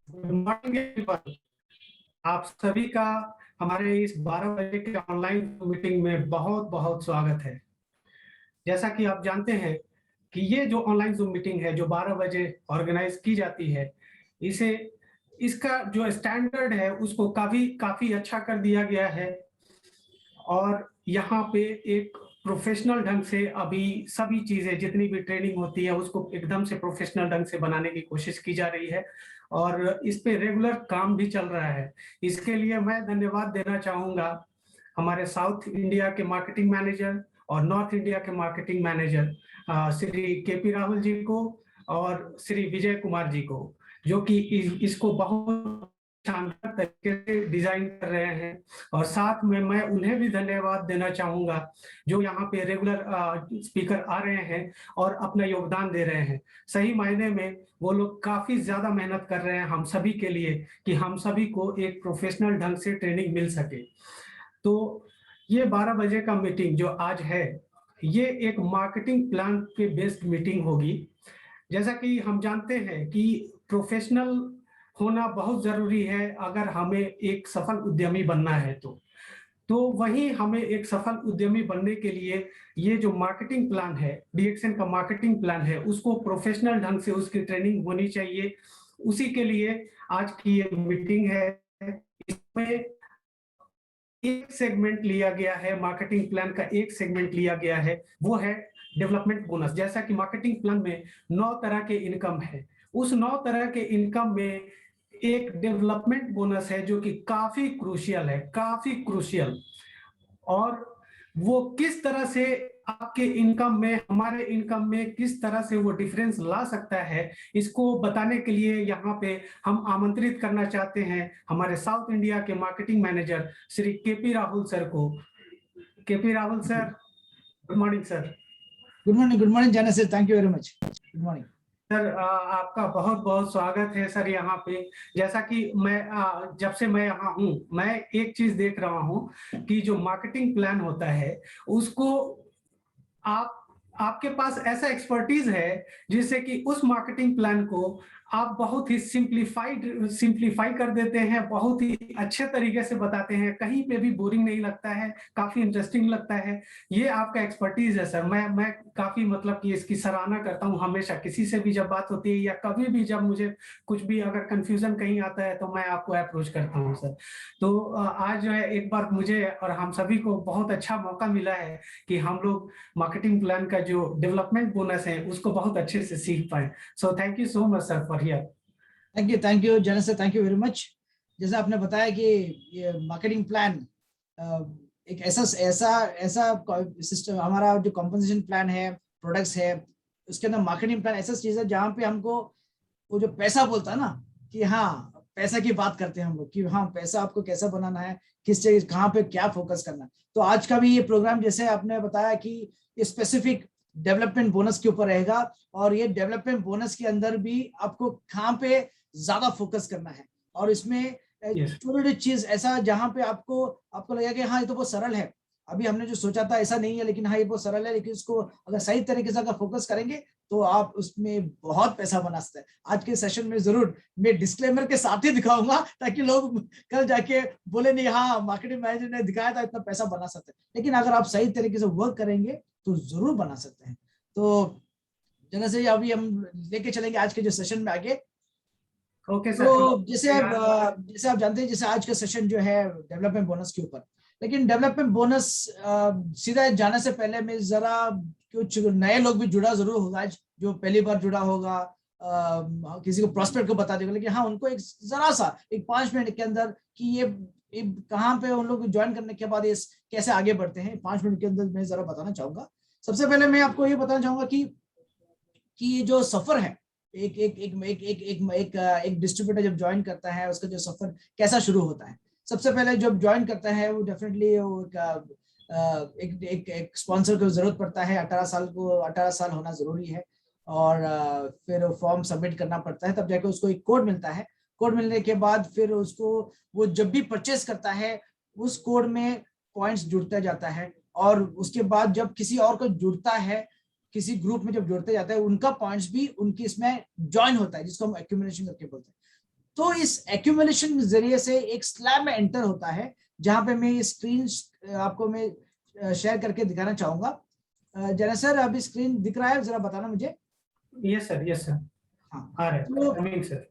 Good morning. आप सभी का हमारे इस 12 बजे के ऑनलाइन मीटिंग में बहुत बहुत स्वागत है। जैसा कि आप जानते हैं कि ये जो ऑनलाइन जूम मीटिंग है जो 12 बजे ऑर्गेनाइज की जाती है, इसे इसका जो स्टैंडर्ड है उसको काफी अच्छा कर दिया गया है और यहाँ पे एक प्रोफेशनल ढंग से अभी सभी चीजें जितनी भी ट्रेनिंग होती है उसको एकदम से प्रोफेशनल ढंग से बनाने की कोशिश की जा रही है और इस पे रेगुलर काम भी चल रहा है। इसके लिए मैं धन्यवाद देना चाहूंगा हमारे साउथ इंडिया के मार्केटिंग मैनेजर और नॉर्थ इंडिया के marketing manager Shri KP Rahul ji को और श्री विजय कुमार जी को, जो कि इसको बहुत शानदार तरीके से डिजाइन कर रहे हैं। और साथ में मैं उन्हें भी धन्यवाद देना चाहूंगा जो यहाँ पे रेगुलर स्पीकर आ रहे हैं और अपना योगदान दे रहे हैं। सही मायने में वो लोग काफी ज्यादा मेहनत कर रहे हैं हम सभी के लिए कि हम सभी को एक प्रोफेशनल ढंग से ट्रेनिंग मिल सके। तो ये 12 बजे का मीटिंग जो आज है, ये एक मार्केटिंग प्लान पे बेस्ड मीटिंग होगी। जैसा कि हम जानते हैं कि प्रोफेशनल होना बहुत जरूरी है अगर हमें एक सफल उद्यमी बनना है। तो तो वहीं हमें एक सफल उद्यमी बनने के लिए ये जो मार्केटिंग प्लान है, डीएक्सएन का मार्केटिंग प्लान है, उसको प्रोफेशनल ढंग से उसकी ट्रेनिंग होनी चाहिए। उसी के लिए आज की ये मीटिंग है। इसमें एक सेगमेंट लिया गया है, मार्केटिंग प्लान का एक सेगमेंट लिया गया है, वो है डेवलपमेंट बोनस। जैसा कि मार्केटिंग प्लान में 9 तरह के इनकम है, उस 9 तरह के इनकम में एक डेवलपमेंट बोनस है जो कि काफी क्रूशियल है, काफी क्रूशियल। और वो किस तरह से आपके इनकम में, हमारे इनकम में किस तरह से वो डिफरेंस ला सकता है, इसको बताने के लिए यहाँ पे हम आमंत्रित करना चाहते हैं हमारे साउथ इंडिया के marketing manager Shri KP Rahul sir को। KP Rahul sir, good morning sir. Good morning जाना sir, thank you very much. Good morning sir, आपका बहुत बहुत स्वागत है सर यहाँ पे। जैसा कि मैं जब से मैं यहाँ हूँ, मैं एक चीज देख रहा हूँ कि जो मार्केटिंग प्लान होता है उसको आप आपके पास ऐसा एक्सपर्टीज है जिससे कि उस मार्केटिंग प्लान को आप बहुत ही सिंप्लीफाई कर देते हैं, बहुत ही अच्छे तरीके से बताते हैं, कहीं पे भी बोरिंग नहीं लगता है, काफी इंटरेस्टिंग लगता है। ये आपका एक्सपर्टीज है सर। मैं काफी मतलब कि इसकी सराहना करता हूँ हमेशा, किसी से भी जब बात होती है या कभी भी जब मुझे कुछ भी अगर कंफ्यूजन कहीं आता है तो मैं आपको अप्रोच करता हूँ सर। तो आज जो है एक बार मुझे और हम सभी को बहुत अच्छा मौका मिला है कि हम लोग मार्केटिंग प्लान का जो डेवलपमेंट बोनस है उसको बहुत अच्छे से सीख पाए। सो thank you so much sir for here. Thank you general sir, thank you very much. जैसा आपने बताया कि ये मार्केटिंग प्लान एक ऐसा ऐसा ऐसा सिस्टम, हमारा जो कॉम्पनसेशन प्लान है, प्रोडक्ट्स है, उसके अंदर मार्केटिंग प्लान ऐसा चीज है जहाँ पे हमको वो जो पैसा बोलता है ना, कि हाँ पैसा की बात करते हैं हम लोग कि हाँ पैसा आपको कैसा बनाना है, किस चीज कहाँ पे क्या फोकस करना है। तो आज का भी ये प्रोग्राम जैसे आपने बताया कि स्पेसिफिक डेवलपमेंट बोनस के ऊपर रहेगा, और ये डेवलपमेंट बोनस के अंदर भी आपको कहाँ पे ज्यादा फोकस करना है, और इसमें छोटी चीज ऐसा जहां पे आपको आपको लगेगा कि हाँ ये तो बहुत सरल है, अभी हमने जो सोचा था ऐसा नहीं है, लेकिन हाँ ये बहुत सरल है, लेकिन इसको अगर सही तरीके से अगर फोकस करेंगे तो आप उसमें बहुत पैसा बना सकते हैं। आज के सेशन में जरूर मैं डिस्क्लेमर के साथ ही दिखाऊंगा ताकि लोग कल जाके बोले नहीं हाँ मार्केटिंग मैनेजर ने दिखाया था इतना पैसा बना सकते हैं, लेकिन अगर आप सही तरीके से वर्क करेंगे तो जरूर बना सकते हैं। तो जनरल से अभी हम लेके चलेंगे आज के जो सेशन में आगे। Okay sir. तो जैसे आप जानते हैं, जैसे आज का सेशन जो है डेवलपमेंट बोनस के ऊपर, लेकिन डेवलपमेंट बोनस सीधा जाने से पहले मैं जरा कुछ नए लोग भी जुड़ा जरूर होगा आज, जो पहली बार जुड़ा होगा, किसी को प्रोस्पेक्ट को बता देगा, लेकिन हाँ उनको एक जरा सा एक 5 मिनट के अंदर कि ये कहाँ पे उन लोग ज्वाइन करने के बाद ये कैसे आगे बढ़ते हैं, 5 मिनट के अंदर मैं जरा बताना चाहूंगा। सबसे पहले मैं आपको ये बताना चाहूंगा कि ये जो सफर है, एक एक एक एक एक एक एक, एक डिस्ट्रीब्यूटर जब ज्वाइन करता है उसका जो सफर कैसा शुरू होता है। सबसे पहले जब ज्वाइन करता है वो डेफिनेटली एक स्पॉन्सर को जरूरत पड़ता है। 18 साल होना जरूरी है, और फिर फॉर्म सबमिट करना पड़ता है, तब जाके उसको एक कोड मिलता है। कोड मिलने के बाद फिर उसको वो जब भी परचेस करता है उस कोड में पॉइंट्स जुड़ता जाता है, और उसके बाद जब किसी और को जुड़ता है, किसी ग्रुप में जब जुड़ते जाता है, उनका पॉइंट्स भी उनकी इसमें ज्वाइन होता है, जिसको हम एक्यूमुलेशन करके बोलते हैं। तो इस एक्यूमुलेशन के जरिए से एक स्लैब में एंटर होता है, जहां पे मैं स्क्रीन आपको मैं शेयर करके दिखाना चाहूंगा। जरा सर अभी स्क्रीन दिख रहा है, जरा बताना मुझे। Yes sir. हाँ आ रहा तो है सर।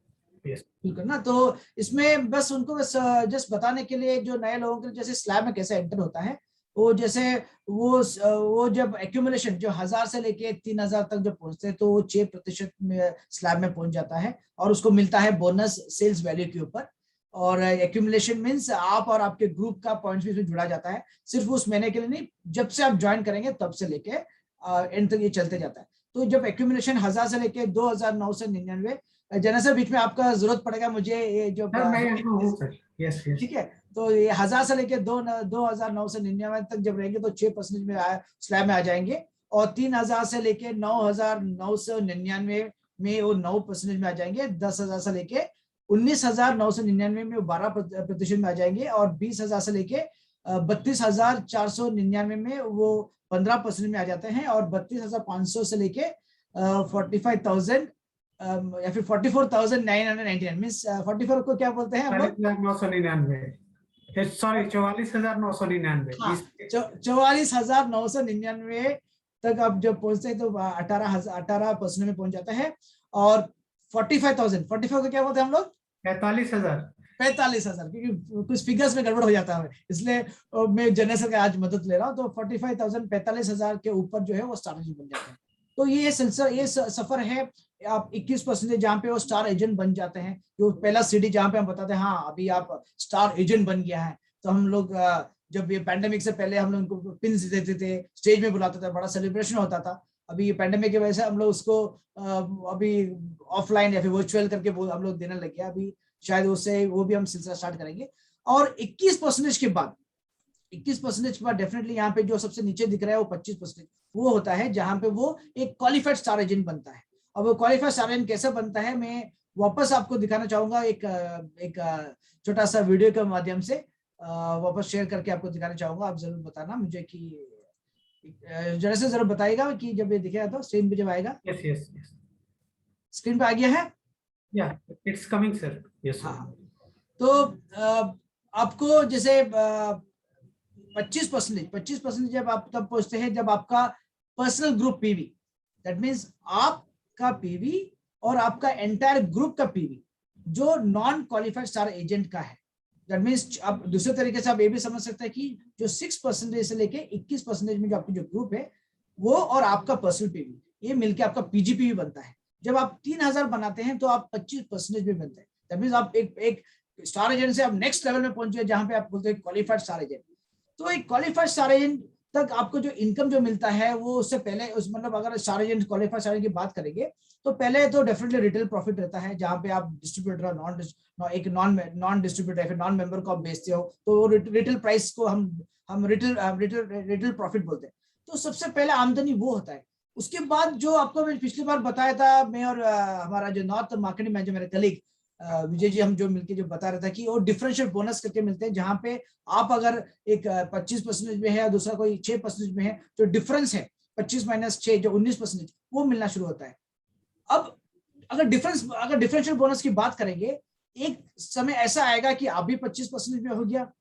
यस बिल्कुल ना, तो इसमें बस उनको बस जस्ट बताने के लिए, जो नए लोगों के लिए जैसे स्लैब में कैसे एंटर होता है, वो जैसे वो जब एक्यूमुलेशन जो 1000 से लेके 3000 तक जब पहुंचते हैं तो वो 6% में स्लैब में पहुंच जाता है, और उसको मिलता है बोनस सेल्स वैल्यू के ऊपर। और एक्यूमुलेशन मीन्स आप और आपके ग्रुप का पॉइंट्स भी इसमें जुड़ा जाता है, सिर्फ उस महीने के लिए नहीं, जब से आप ज्वाइन करेंगे तब से लेके एंड तक ये चलते जाता है। तो जब एक्यूमुलेशन 1000 से लेके 2999, जनरल सर बीच में आपका जरूरत पड़ेगा मुझे, ये जो सर, मैं यहाँ हूँ सर। यस ठीक है, तो ये 1000 से लेके 2999 तक जब रहेंगे तो 6% में स्लैब में आ जाएंगे, और 3000 से लेके 9999 में वो 9% में आ जाएंगे। 10,000 से लेके 19,999 में वो 12% में आ जाएंगे, और 20,000 से लेके 32,499 में वो 15% में आ जाते हैं, और 32,500 से लेके 45,000 या फिर 44,999 मीन्स 44 को क्या बोलते हैं हम लोग, 999। सॉरी 44,999। हाँ, 44,999 तक आप जब पहुंचते हैं तो 18% में पहुंच जाता है। और 45,000, 45 को क्या बोलते हैं हम लोग? 45,000। 45,000, क्योंकि कुछ फिगर्स में गड़बड़ हो जाता है, इसलिए मैं जनरल का आज मदद ले रहा हूँ। तो 45,000, 45,000 के ऊपर जो है वो स्टार एजेंट बन जाते हैं। तो ये सिलसिला, ये सफर है। आप 21% जहाँ पे वो स्टार एजेंट बन जाते हैं, जो पहला सीढ़ी जहाँ पे हम बताते हैं हाँ अभी आप स्टार एजेंट बन गया है। तो हम लोग जब ये पैंडेमिक से पहले हम लोग उनको पिन्स देते थे, स्टेज में बुलाते थे, बड़ा सेलिब्रेशन होता था। अभी ये पैंडेमिक की वजह से हम लोग उसको अभी ऑफलाइन या फिर वर्चुअल करके हम लोग देने लग गया। अभी शायद उससे वो भी हम सिलसिला स्टार्ट करेंगे। और 21% के बाद, 21% के बाद डेफिनेटली यहाँ पे जो सबसे नीचे दिख रहा है वो 25% वो होता है जहां पे वो एक क्वालिफाइड स्टार एजेंट बनता है। और वो क्वालिफाइड स्टार एजेंट कैसे बनता है मैं वापस आपको दिखाना चाहूंगा, एक छोटा सा वीडियो के माध्यम से वापस शेयर करके आपको दिखाना चाहूंगा। आप जरूर बताना मुझे कि जरा से जरूर बताइएगा कि जब ये दिखेगा तो स्क्रीन पे जब आएगा। यस यस यस, स्क्रीन पे आ गया है? या it's coming sir. Yes sir. हाँ, तो आपको जैसे 25% जब आप तब पहुंचते हैं जब आपका personal group PV, that means आपका पीवी और आपका एंटायर ग्रुप का पीवी जो नॉन क्वालिफाइड स्टार एजेंट का है। दैट मीन्स आप दूसरे तरीके से आप ये भी समझ सकते हैं कि जो 6% से लेके 21% में जो आपकी जो ग्रुप है वो और आपका पर्सनल पीवी ये मिलके आपका पीजीपीवी बनता है। जब आप 3,000 बनाते हैं तो आप 25% में बनते हैं। दैट मीन्स आप एक स्टार एजेंट से आप नेक्स्ट लेवल में पहुंच गए जहां पे आप बोलते हैं क्वालिफाइड स्टार एजेंट। तो एक क्वालिफाइड स्टार एजेंट तक आपको जो इनकम जो मिलता है वो उससे पहले उस मतलब अगर star agent qualified star agent की बात करेंगे तो पहले तो डेफिनेटली रिटेल प्रॉफिट रहता है जहां पे आप डिस्ट्रीब्यूटर एक नॉन डिस्ट्रीब्यूटर या फिर नॉन मेंबर को आप बेचते हो तो वो रिटेल प्राइस को हम रिटेल प्रॉफिट बोलते हैं। तो सबसे पहले आमदनी वो होता है। उसके बाद जो आपको मैं पिछली बार बताया था, मैं और हमारा जो नॉर्थ मार्केटिंग मैनेजर मेरे कलीग विजय जी हम जो मिलके जो बता रहे थे कि वो डिफरेंशियल बोनस करके मिलते हैं जहां पे आप अगर एक 25% में है और दूसरा कोई 6% में है तो डिफरेंस है 25 - 6 जो 19% वो मिलना शुरू होता है। अब अगर डिफरेंशियल बोनस की बात करेंगे, एक समय ऐसा आएगा कि आप भी 25% में हो गया,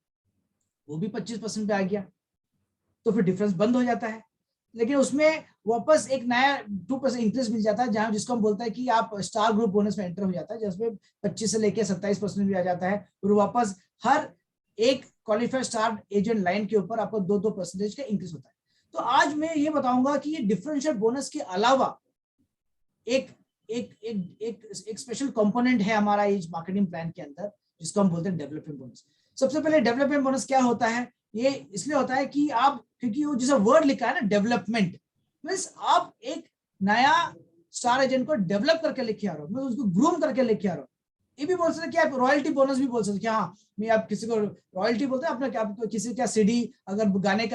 वो भी 25% पे आ गया, तो फिर डिफरेंस बंद हो जाता है। लेकिन उसमें वापस एक नया 2% इंक्रीज मिल जाता है जहां जिसको हम बोलते हैं कि आप स्टार ग्रुप बोनस में एंटर हो जाता है जिसमें 25 से लेकर 27% भी आ जाता है। और वापस हर एक क्वालिफाइड स्टार एजेंट लाइन के ऊपर आपको 2% का इंक्रीज होता है। तो आज मैं ये बताऊंगा कि ये डिफरेंशियल बोनस के अलावा एक एक एक एक, एक स्पेशल कंपोनेंट है हमारा इस मार्केटिंग प्लान के अंदर जिसको हम बोलते हैं डेवलपमेंट बोनस। सबसे पहले डेवलपमेंट बोनस क्या होता है? ये इसलिए होता है कि आप, क्योंकि वो जैसा वर्ड लिखा है ना डेवलपमेंट, मींस आप एक नया स्टार एजेंट को डेवलप करके लेके आ रहे हो, मतलब उसको ग्रूम करके लेके आ रहे हो। ये भी बोल सकते कि आप रॉयल्टी बोनस भी बोल सकते कि हाँ मैं आप किसी को रॉयल्टी बोलते हैं अपना क्या किसी का सीडी अगर गाने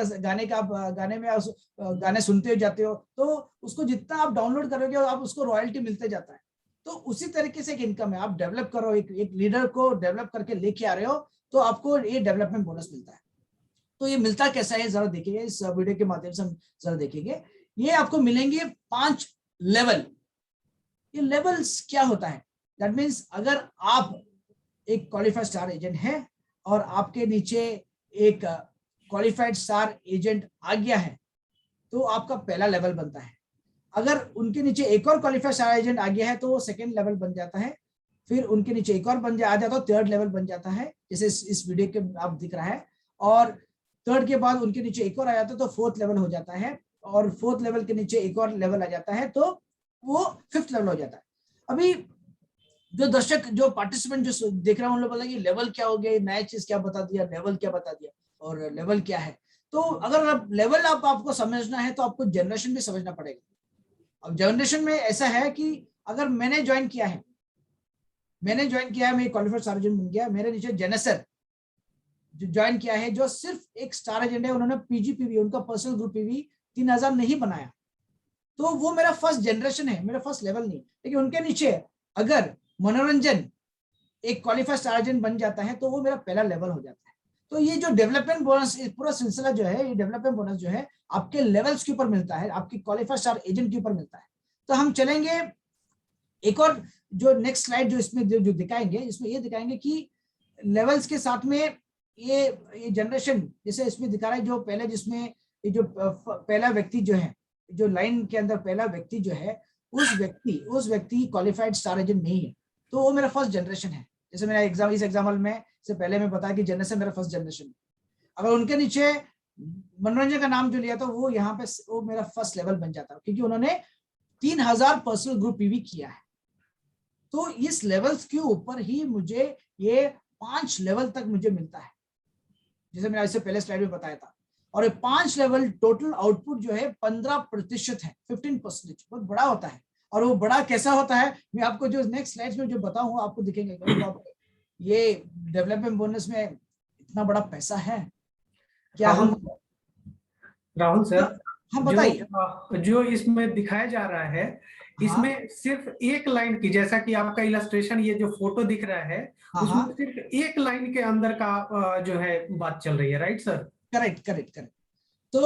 में गाने सुनते हो जाते हो तो उसको जितना आप डाउनलोड करोगे आप उसको रॉयल्टी मिलते जाता है। तो उसी तरीके से एक इनकम है। आप डेवलप करो, एक लीडर को डेवलप करके लेके आ रहे हो तो आपको ये डेवलपमेंट बोनस मिलता है। तो ये मिलता कैसा है जरा देखिए, इस वीडियो के माध्यम से हम जरा देखेंगे। ये आपको मिलेंगे 5 लेवल। ये लेवल्स क्या होता है? दैट मीन्स अगर आप एक क्वालिफाइड स्टार एजेंट है और आपके नीचे एक क्वालिफाइड स्टार एजेंट आ गया है तो आपका पहला लेवल बनता है। अगर उनके नीचे एक और क्वालिफाइड स्टार एजेंट आ गया है तो वो सेकेंड लेवल बन जाता है। फिर उनके नीचे एक और आ जाता है तो थर्ड लेवल बन जाता है, जैसे इस वीडियो के आप दिख रहा है। और थर्ड के बाद उनके नीचे एक और आ जाता है तो फोर्थ लेवल हो जाता है। और फोर्थ लेवल के नीचे एक और लेवल आ जाता है तो वो फिफ्थ लेवल हो जाता है। अभी जो दर्शक जो पार्टिसिपेंट जो देख रहा हूँ उन लोग बोला कि लेवल क्या हो गया, नया चीज क्या बता दिया, लेवल क्या बता दिया और लेवल क्या है। तो अगर लेवल आपको समझना है तो आपको जनरेशन भी समझना पड़ेगा। अब जनरेशन में ऐसा है कि अगर मैंने ज्वाइन किया है, मैं क्वालिफाइड स्टार एजेंट बन गया, मेरे नीचे जेनेसर जो ज्वाइन किया है जो सिर्फ एक स्टार एजेंट है, उन्होंने पीजीपीवी उनका पर्सनल ग्रुप पीवी 3,000 नहीं बनाया तो वो मेरा फर्स्ट जनरेशन है, मेरा फर्स्ट लेवल नहीं। लेकिन उनके नीचे अगर मनोरंजन एक क्वालिफाइड स्टार एजेंट बन जाता है तो वो मेरा पहला लेवल हो जाता है। तो ये जो डेवलपमेंट बोनस पूरा सिलसिला जो है, ये डेवलपमेंट बोनस जो है आपके लेवल्स के ऊपर मिलता है, आपकी क्वालिफाइड स्टार एजेंट के ऊपर मिलता है। तो हम चलेंगे एक और जो नेक्स्ट स्लाइड जो इसमें जो दिखाएंगे, इसमें ये दिखाएंगे कि लेवल्स के साथ में ये जनरेशन जैसे इसमें दिखा रहा है, जो पहले जिसमें ये जो पहला व्यक्ति जो है, जो लाइन के अंदर पहला व्यक्ति जो है, उस व्यक्ति क्वालिफाइड स्टार एजेंट नहीं है, तो वो मेरा फर्स्ट जनरेशन है। जैसे मेरा एग्जाम, इस एग्जाम्पल में से पहले मैं बताया कि जनरेशन मेरा फर्स्ट जनरेशन है। अगर उनके नीचे मनोरंजन का नाम जो लिया था, वो यहाँ पे वो मेरा फर्स्ट लेवल बन जाता, क्योंकि उन्होंने 3000 पर्सनल ग्रुप पीवी किया है। तो इस लेवल्स के ऊपर ही मुझे ये 5 लेवल तक मुझे मिलता है, जैसे मैंने इससे पहले स्लाइड में बताया था। और ये 5 लेवल टोटल आउटपुट जो है 15% है, 15%, बहुत बड़ा होता है। और वो बड़ा कैसा होता है, मैं आपको जो नेक्स्ट स्लाइड्स में जो बताऊंगा आपको दिखेंगे। ये डेवलपमेंट बोनस में इतना बड़ा पैसा है क्या? हम राहुल सर, हम बताइए। जो इसमें दिखाया जा रहा है, इसमें हाँ सिर्फ एक लाइन की, जैसा कि आपका इलस्ट्रेशन, ये जो फोटो दिख रहा है, उसमें सिर्फ एक लाइन के अंदर का जो है बात चल रही है, right sir? Correct correct correct. तो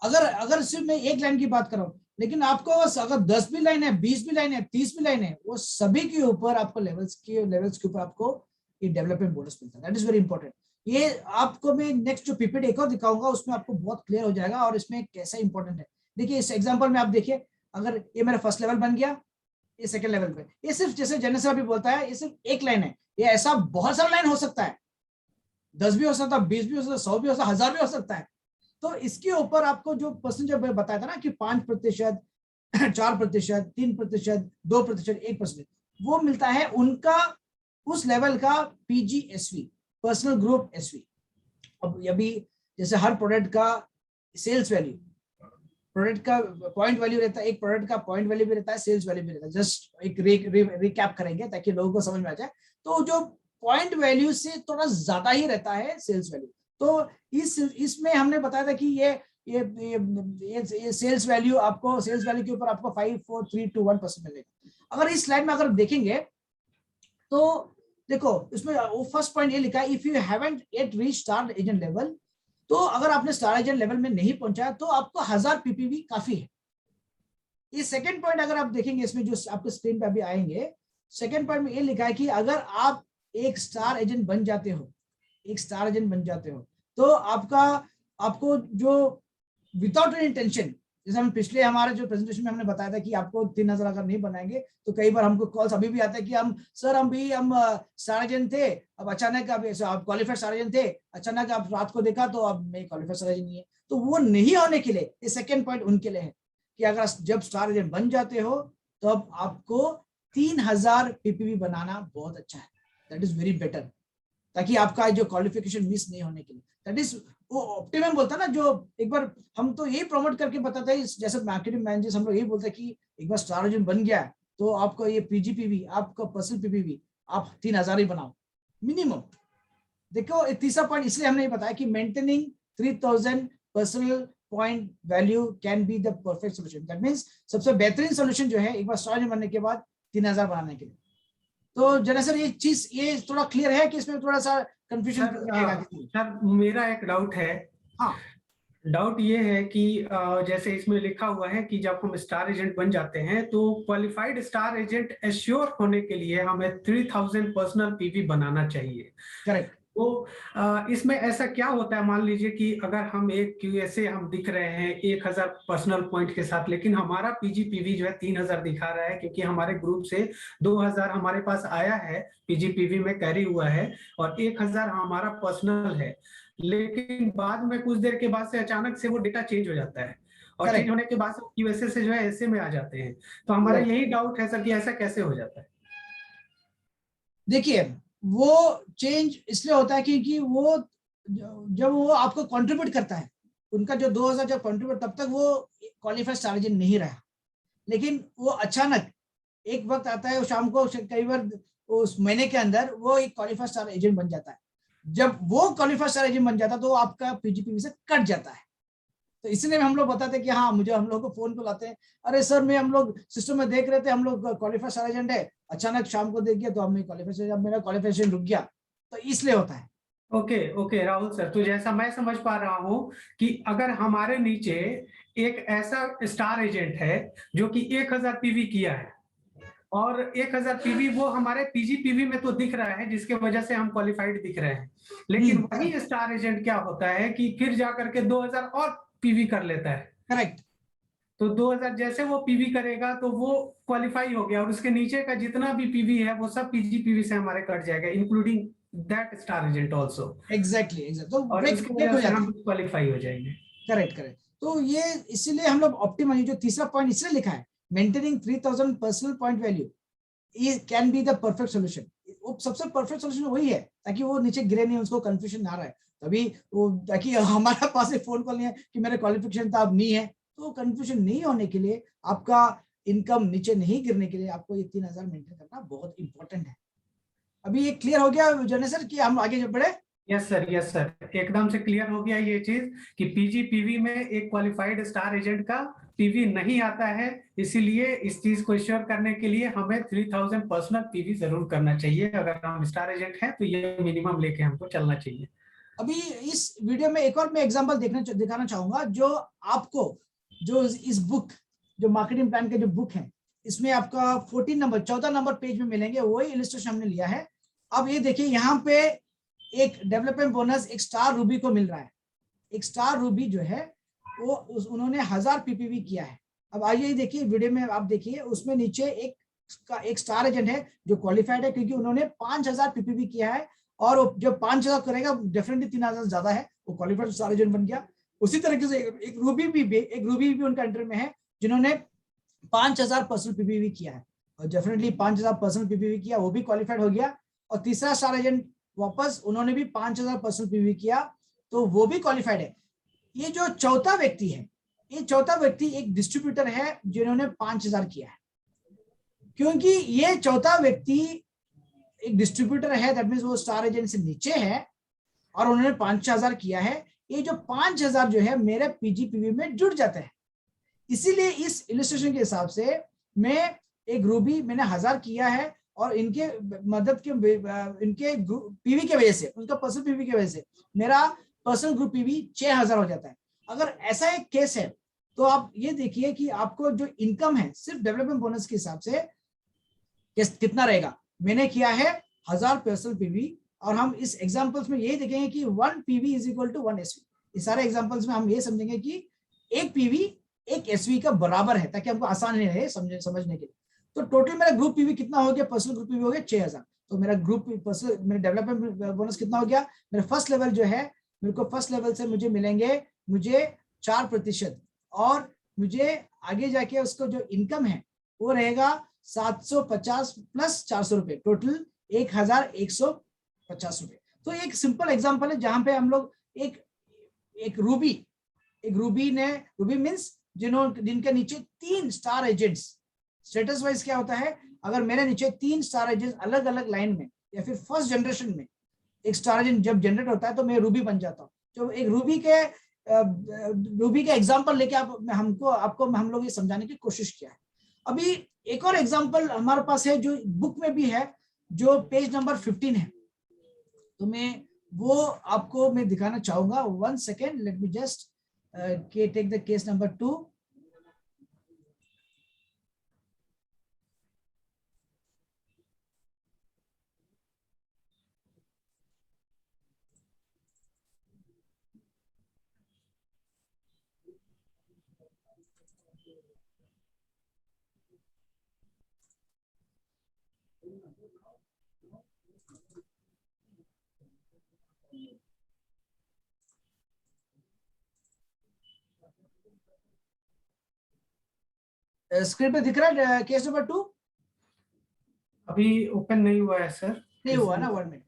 अगर सिर्फ मैं एक लाइन की बात करूं, लेकिन आपको अगर 10 भी लाइन है, 20 भी लाइन है, 30 भी लाइन है, वो सभी के ऊपर आपको लेवल्स के ऊपर आपको ये डेवलपमेंट बोनस मिलता है। That is very important. ये आपको मैं नेक्स्ट जो पीपीटी एक और दिखाऊंगा, उसमें आपको बहुत क्लियर हो जाएगा और इसमें कैसा इंपॉर्टेंट है। देखिए इस एग्जांपल में आप देखिए, अगर ये मेरा फर्स्ट लेवल बन गया, ये सेकंड लेवल पे, ये सिर्फ जैसे जनरल साहब भी बोलता है, ये सिर्फ एक लाइन है। ये ऐसा बहुत सारा लाइन हो सकता है, 10 भी हो सकता है, 20 भी हो सकता है, 100 भी हो सकता है, 1000 भी हो सकता है। तो इसके ऊपर आपको जो परसेंटेज बताया था ना कि 5%, 4%, 3%, 2%, 1%, वो मिलता है उनका उस लेवल का पीजीएसवी, पर्सनल ग्रुप एसवी। अब अभी जैसे हर प्रोडक्ट का सेल्स वैल्यू, प्रोडक्ट का पॉइंट वैल्यू रहता है, एक प्रोडक्ट का पॉइंट वैल्यू भी रहता है, सेल्स वैल्यू भी रहता है। जस्ट एक रिकैप करेंगे ताकि लोगों को समझ में आ जाए। तो जो पॉइंट वैल्यू से थोड़ा ज्यादा ही रहता है सेल्स वैल्यू। तो इसमें हमने बताया था कि ये सेल्स वैल्यू आपको, सेल्स वैल्यू के ऊपर आपको 5, 4, 3, 2, 1% मिलेगा। अगर इस स्लाइड में अगर देखेंगे तो देखो इसमें वो फर्स्ट पॉइंट ये लिखा है, if you haven't yet reach star agent level, तो अगर आपने स्टार एजेंट लेवल में नहीं पहुंचा तो आपको 1000 पीपीवी काफी है। ये सेकंड पॉइंट अगर आप देखेंगे इसमें जो आपके स्क्रीन पे अभी आएंगे, सेकंड पॉइंट में ये लिखा है कि अगर आप एक स्टार एजेंट बन जाते हो, तो आपको जो विदाउट एनी टेंशन, जैसे हम पिछले हमारे जो प्रेजेंटेशन में हमने बताया था कि आपको 3000 अगर नहीं बनाएंगे तो कई बार हमको कॉल्स अभी भी आते हैं कि हम स्टार एजेंट थे, अब अचानक आप क्वालिफाइड स्टार एजेंट थे, अचानक आप रात को देखा तो अब मैं क्वालिफाइड स्टार एजेंट नहीं है। तो वो नहीं होने के लिए ये सेकंड पॉइंट उनके लिए है कि अगर जब स्टार एजेंट बन जाते हो तो अब आपको 3000 पीपीवी बनाना बहुत अच्छा है। दैट इज वेरी बेटर, ताकि आपका जो क्वालिफिकेशन मिस नहीं होने के लिए। दैट इज वो ऑप्टिमम बोलता है ना, जो एक बार हम तो यही प्रमोट करके बताते हैं, जैसे मार्केटिंग मैनेजर्स हम लोग यही बोलते हैं कि एक बार स्टार एजेंट बन गया तो आपको ये पीजीपीवी, आपका पर्सनल पीपीवी आप 3000 ही बनाओ मिनिमम। देखो तीसरा पॉइंट इसलिए हमने ये बताया कि maintaining 3000 personal point value can be the perfect solution. That means सबसे बेहतरीन सोल्यूशन जो है एक बार स्टार एजेंट बनने के बाद 3000 बनाने के लिए। तो जरा सर ये चीज ये थोड़ा क्लियर है कि इसमें थोड़ा सा कंफ्यूजन रहेगा? सर मेरा एक डाउट है। हाँ, डाउट ये है कि जैसे इसमें लिखा हुआ है कि जब हम स्टार एजेंट बन जाते हैं तो क्वालिफाइड स्टार एजेंट एश्योर होने के लिए हमें 3000 पर्सनल पीवी बनाना चाहिए। करेक्ट। तो इसमें ऐसा क्या होता है, मान लीजिए कि अगर हम एक क्यूएसए हम दिख रहे हैं 1000 पर्सनल पॉइंट के साथ, लेकिन हमारा पीजीपीवी जो है 3000 दिखा रहा है, क्योंकि हमारे ग्रुप से 2000 हमारे पास आया है, पीजीपीवी में कैरी हुआ है, और 1000 हमारा पर्सनल है। लेकिन बाद में कुछ देर के बाद से अचानक से वो डेटा चेंज हो जाता है, और चेंज होने के बाद से क्यूएसए से जो है ऐसे में आ जाते हैं। तो हमारा यही डाउट है सर कि ऐसा कैसे हो जाता है? देखिए वो चेंज इसलिए होता है क्योंकि वो जब वो आपको कंट्रीब्यूट करता है, उनका जो 2000 जब कंट्रीब्यूट, तब तक वो क्वालिफाइड स्टार एजेंट नहीं रहा। लेकिन वो अचानक एक वक्त आता है, शाम को कई बार उस महीने के अंदर वो एक क्वालिफाइड स्टार एजेंट बन जाता है। जब वो क्वालिफाइड स्टार एजेंट बन जाता है तो आपका पीजीपीवी से कट जाता है। तो इसलिए हम लोग बताते हैं कि हाँ, मुझे हम लोग को फोन को लाते हैं, अरे सर मैं हम लोग सिस्टम में देख रहे थे, हम लोग क्वालिफाइड स्टार एजेंट है, अचानक शाम को देख गया तो हमने क्वालिफाइड, मेरा क्वालिफिकेशन रुक गया। तो इसलिए होता है। ओके राहुल सर, तो जैसा मैं समझ पा रहा हूं कि अगर हमारे नीचे एक ऐसा स्टार एजेंट है जो कि 1000 पीवी किया है, और 1000 पीवी वो हमारे पीजीपीवी में तो दिख रहा है, जिसके वजह से हम क्वालिफाइड दिख रहे हैं, लेकिन वही स्टार एजेंट क्या होता है कि फिर जाकर के 2000 और पीवी कर लेता है। करेक्ट। तो 2000 जैसे वो पीवी करेगा तो वो क्वालिफाई हो गया, और उसके नीचे का जितना भी पीवी है वो सब पीजीपीवी से हमारे कट जाएगा, including that star agent also. Exactly exact, तो और ब्रेक इसकी ब्रेक वजह हो से जाती हम है। क्वालिफाई हो जाएंगे। Correct correct. तो ये इसीलिए हम लोग ऑप्टिमल, जो तीसरा पॉइंट इसलिए लिखा है, maintaining 3000 personal point value can be the perfect solution. वो सबसे परफेक्ट सोल्यूशन वही है, ताकि वो नीचे गिरे नहीं, उसको कंफ्यूजन ना रहे। तभी वो, ताकि हमारे पास एक फोन कॉल नहीं है कि मेरे क्वालिफिकेशन तो अब नहीं है, तो कंफ्यूजन नहीं होने के लिए, आपका इनकम नीचे नहीं गिरने के लिए आपको ये 3000 मेंटेन करना बहुत इंपॉर्टेंट है। अभी ये क्लियर हो गया जनरल सर कि हम आगे जब बढ़े? यस सर, एकदम से क्लियर हो गया ये चीज कि पीजीपीवी में एक क्वालिफाइड स्टार एजेंट का पीवी नहीं आता है, इसीलिए इस चीज को श्योर करने के लिए हमें 3000 पर्सनल पीवी जरूर करना चाहिए। अगर हम स्टार एजेंट हैं तो ये मिनिमम लेके हमको चलना चाहिए। अभी इस वीडियो में एक और मैं एग्जांपल दिखाना चाहूंगा, जो आपको जो इस बुक, जो मार्केटिंग प्लान के जो बुक है, इसमें आपका 14 नंबर पेज में मिलेंगे, वही इलस्ट्रेशन हमने लिया है। अब ये देखिए, यहाँ पे एक डेवलपमेंट बोनस एक स्टार रूबी को मिल रहा है। एक स्टार रूबी जो है वो उन्होंने 1000 पीपीवी किया है। अब आइए देखिए वीडियो में, आप देखिए उसमें नीचे एक स्टार एजेंट है जो क्वालिफाइड है, क्योंकि उन्होंने 5000 पीपीवी किया है, और जो 5000 करेगा डेफिनेटली 3000 ज्यादा है, वो क्वालिफाइड स्टार एजेंट बन गया। उसी तरीके से एक रूबी भी उनका अंडर में है, जिन्होंने 5000 पर्सनल पीपीवी किया है, और डेफिनेटली 5000 पर्सनल पीपीवी किया, वो भी क्वालिफाइड हो गया। और तीसरा स्टार एजेंट वापस, उन्होंने भी 5000 पर्सनल पीपीवी किया, तो वो भी क्वालिफाइड है। ये जो चौथा व्यक्ति है, ये चौथा व्यक्ति एक डिस्ट्रीब्यूटर है जिन्होंने 5000 किया है। क्योंकि ये चौथा व्यक्ति एक डिस्ट्रीब्यूटर है, दैट मींस वो स्टार एजेंट से नीचे है, और उन्होंने 5000 किया है। ये जो 5000 जो है मेरे पीजीपीवी में जुड़ जाता है। इसीलिए इस इलस्ट्रेशन के हिसाब से मैं एक रूबी मैंने 1000 किया है, और इनके मदद के, इनके पीवी के वजह से, उनका पर्सनल पीवी की वजह से मेरा पर्सनल ग्रुप पीवी 6000 हो जाता है। अगर ऐसा एक केस है, तो आप ये देखिए कि आपको जो इनकम है सिर्फ डेवलपमेंट बोनस के हिसाब से कितना रहेगा। मैंने किया है 1000 पर्सनल पीवी, और हम इस एग्जांपल्स में यही देखेंगे कि 1 PV is equal to 1 SV. इस सारे एग्जांपल्स में हम ये समझेंगे कि एक पीवी एक एसवी का बराबर है, ताकि हमको आसान रहे समझने के लिए। तो टोटल मेरा ग्रुप पीवी कितना हो गया, पर्सनल ग्रुप पीवी हो गया 6000। तो मेरा ग्रुप पर्सनल, मेरा डेवलपमेंट बोनस कितना हो गया, मेरा फर्स्ट लेवल जो है, मेरे को फर्स्ट लेवल से मुझे मिलेंगे 4%, और मुझे आगे जाके उसको जो इनकम है वो रहेगा 750 प्लस 400 रुपए, टोटल 1150 रुपए। तो एक सिंपल एग्जांपल है जहां पे हम लोग एक रूबी मींस जिनके नीचे 3 स्टार एजेंट्स, स्टेटस वाइज क्या होता है, अगर मेरे नीचे 3 स्टार एजेंट्स अलग अलग लाइन में, या फिर फर्स्ट जनरेशन में एक स्टार एजेंट जब जनरेट होता है तो मैं रूबी बन जाता हूँ। तो एक रूबी के एग्जांपल लेके आपको हम लोग ये समझाने की कोशिश किया है। अभी एक और एग्जांपल हमारे पास है जो बुक में भी है, जो पेज नंबर 15 है, तो मैं वो आपको मैं दिखाना चाहूंगा। 1 second, let me just take the case number 2। स्क्रीन पे दिख रहा है केस नंबर 2? अभी ओपन नहीं हुआ है सर। नहीं हुआ ना, 1 मिनट।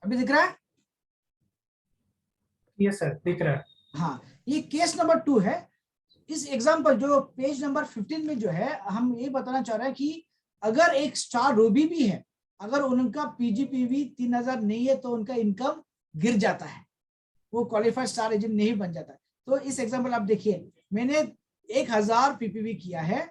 अभी दिख रहा है? यस सर, दिख रहा है। हाँ, ये केस नंबर 2 है। इस एग्जांपल जो पेज नंबर 15 में जो है, हम ये बताना चाह रहे हैं कि अगर एक स्टार रूबी भी है, अगर उनका पीजीपीवी 3000 नहीं है तो उनका इनकम गिर जाता है, वो क्वालिफाइड स्टार एजेंट नहीं बन जाता है। तो इस एग्जांपल आप देखिए, मैंने 1000 पीपीवी किया है,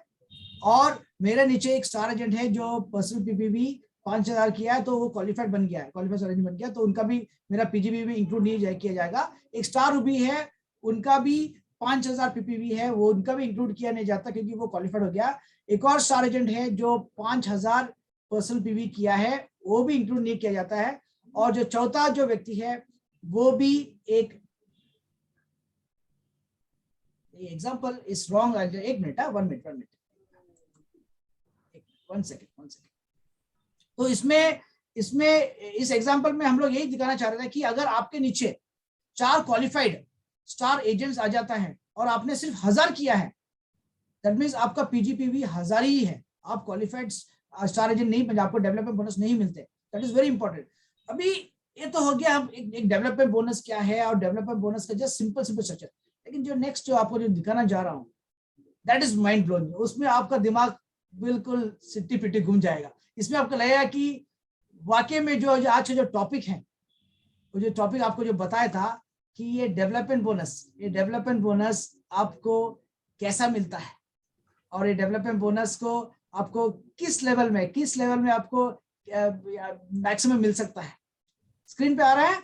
और मेरे नीचे एक स्टार एजेंट है जो पर्सनल पीपीवी 5,000 किया है तो वो क्वालिफाइड बन गया है, क्वालिफाइड स्टार एजेंट बन गया, तो उनका भी मेरा पीजीबी में इंक्लूड नहीं किया जाएगा। एक स्टार रूबी है, उनका भी 5,000 पीपीवी है, वो उनका भी इंक्लूड किया नहीं जाता क्योंकि वो क्वालिफाइड हो गया। एक और स्टार एजेंट है जो 5,000 पर्सनल पीवी किया है, वो भी इंक्लूड नहीं किया जाता है। और जो चौथा जो व्यक्ति है वो भी एक एग्जांपल इज रॉन्ग। एक मिनट, 1 सेकंड। तो इसमें इस एग्जांपल में हम लोग यही दिखाना चाह रहे थे कि अगर आपके नीचे 4 क्वालिफाइड स्टार एजेंट्स आ जाता है और आपने सिर्फ 1,000 किया है, दैट मीन्स आपका पीजीपीवी 1,000 ही है, आप क्वालिफाइड स्टार एजेंट नहीं, आपको डेवलपमेंट बोनस नहीं मिलते। That is very important. अभी ये तो हो गया हम एक डेवलपमेंट बोनस क्या है और डेवलपमेंट बोनस का जस्ट सिंपल स्ट्रक्चर। लेकिन जो नेक्स्ट जो आपको जो दिखाना जा रहा हूं, दैट इज माइंड ब्लोइंग। उसमें आपका दिमाग बिल्कुल सिट्टी पिट्टी घूम जाएगा। इसमें आपको लगेगा कि वाकई में जो आज का जो टॉपिक है, वो जो टॉपिक आपको जो बताया था कि ये डेवलपमेंट बोनस आपको कैसा मिलता है और ये डेवलपमेंट बोनस को आपको किस लेवल में आपको मैक्सिमम मिल सकता है। स्क्रीन पे आ रहा है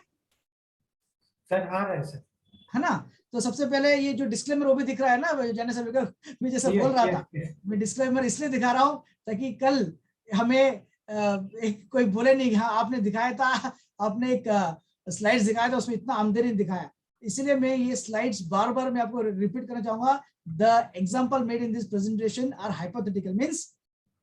सर? आ रहा है सर, है ना? तो सबसे पहले ये जो डिस्क्लेमर वो भी दिख रहा है ना, जाने से मैं जैसा बोल रहा था, मैं डिस्क्लेमर इसलिए दिखा रहा हूँ ताकि कल हमें कोई बोले नहीं हाँ आपने दिखाया था, आपने एक स्लाइड्स दिखाया था उसमें इतना आमदनी दिखाया। इसलिए मैं ये स्लाइड्स बार बार मैं आपको रिपीट करना चाहूंगा। The example made in this presentation are hypothetical, means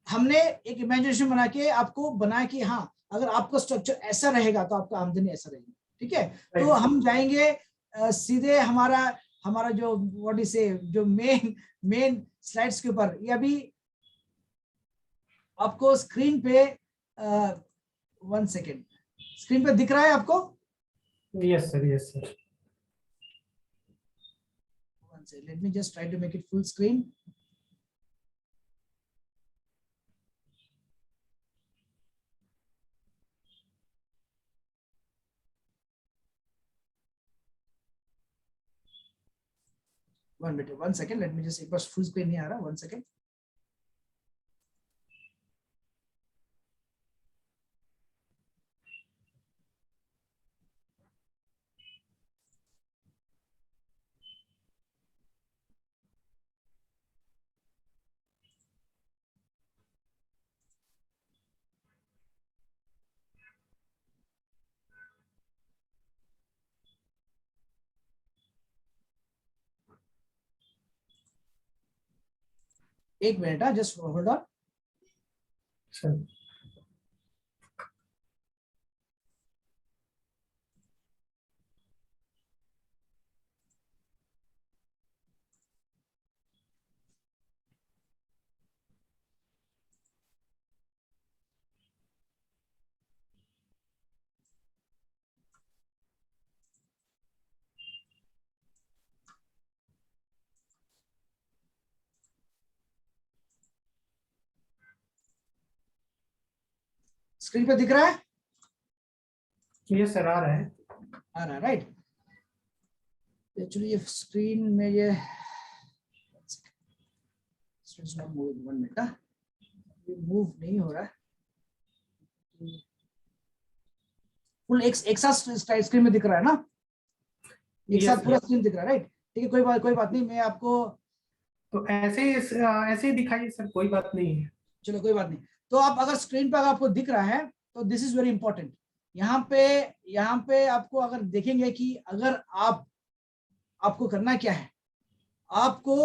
हमने एक इमेजिनेशन बना के आपको बनाया कि हाँ अगर आपका स्ट्रक्चर ऐसा रहेगा तो आपका आमदनी ऐसा रहेगी। ठीक है, तो हम जाएंगे सीधे हमारा जो व्हाट इज से जो मेन स्लाइड्स के ऊपर। ये अभी आपको स्क्रीन पे 1 सेकेंड, स्क्रीन पे दिख रहा है आपको? Yes sir, yes sir. Let me just try to make it full screen. One second. Let me just एक बार full screen नहीं आ रहा, 1 second. एक minute, just hold on sir. Screen पे दिख रहा है? ये सर आ रहा है, राइट। एक्चुअली ये स्क्रीन में ये 1 मिनट, ये मूव नहीं हो रहा है फुल। एक साथ स्क्रीन में दिख रहा है ना? एक साथ पूरा स्क्रीन दिख रहा है, राइट? ठीक है, कोई बात नहीं, मैं आपको तो ऐसे ही दिखाइए सर, कोई बात नहीं है। चलो कोई बात नहीं। तो आप अगर स्क्रीन पर अगर आपको दिख रहा है तो दिस इज वेरी इंपॉर्टेंट। यहाँ पे आपको अगर देखेंगे कि अगर आपको करना क्या है, आपको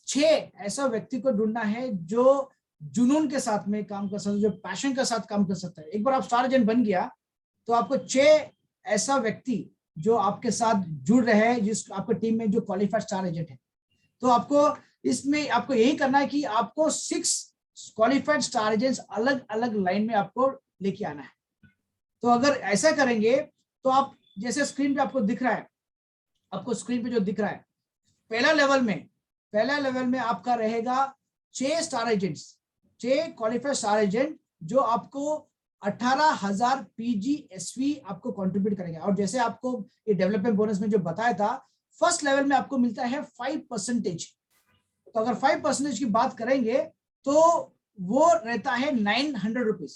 6 ऐसा व्यक्ति को ढूंढना है जो जुनून के साथ में काम कर सकता है, जो पैशन के साथ काम कर सकता है। एक बार आप स्टार एजेंट बन गया तो आपको 6 ऐसा व्यक्ति जो आपके साथ जुड़ रहे हैं, जिस आपके टीम में जो क्वालिफाइड स्टार एजेंट है, तो आपको इसमें आपको यही करना है कि आपको 6 क्वालिफाइड स्टार एजेंट्स अलग अलग लाइन में आपको लेके आना है। तो अगर ऐसा करेंगे तो आप जैसे स्क्रीन पे आपको दिख रहा है, आपको स्क्रीन पे जो दिख रहा है, पहला लेवल में आपका रहेगा 6 star agents, 6 qualified star agent जो आपको 18,000 PGSV आपको कंट्रीब्यूट करेंगे। और जैसे आपको ये डेवलपमेंट बोनस में जो बताया था, फर्स्ट लेवल में आपको मिलता है 5%। तो अगर 5% की बात करेंगे तो वो रहता है 900 रुपीज।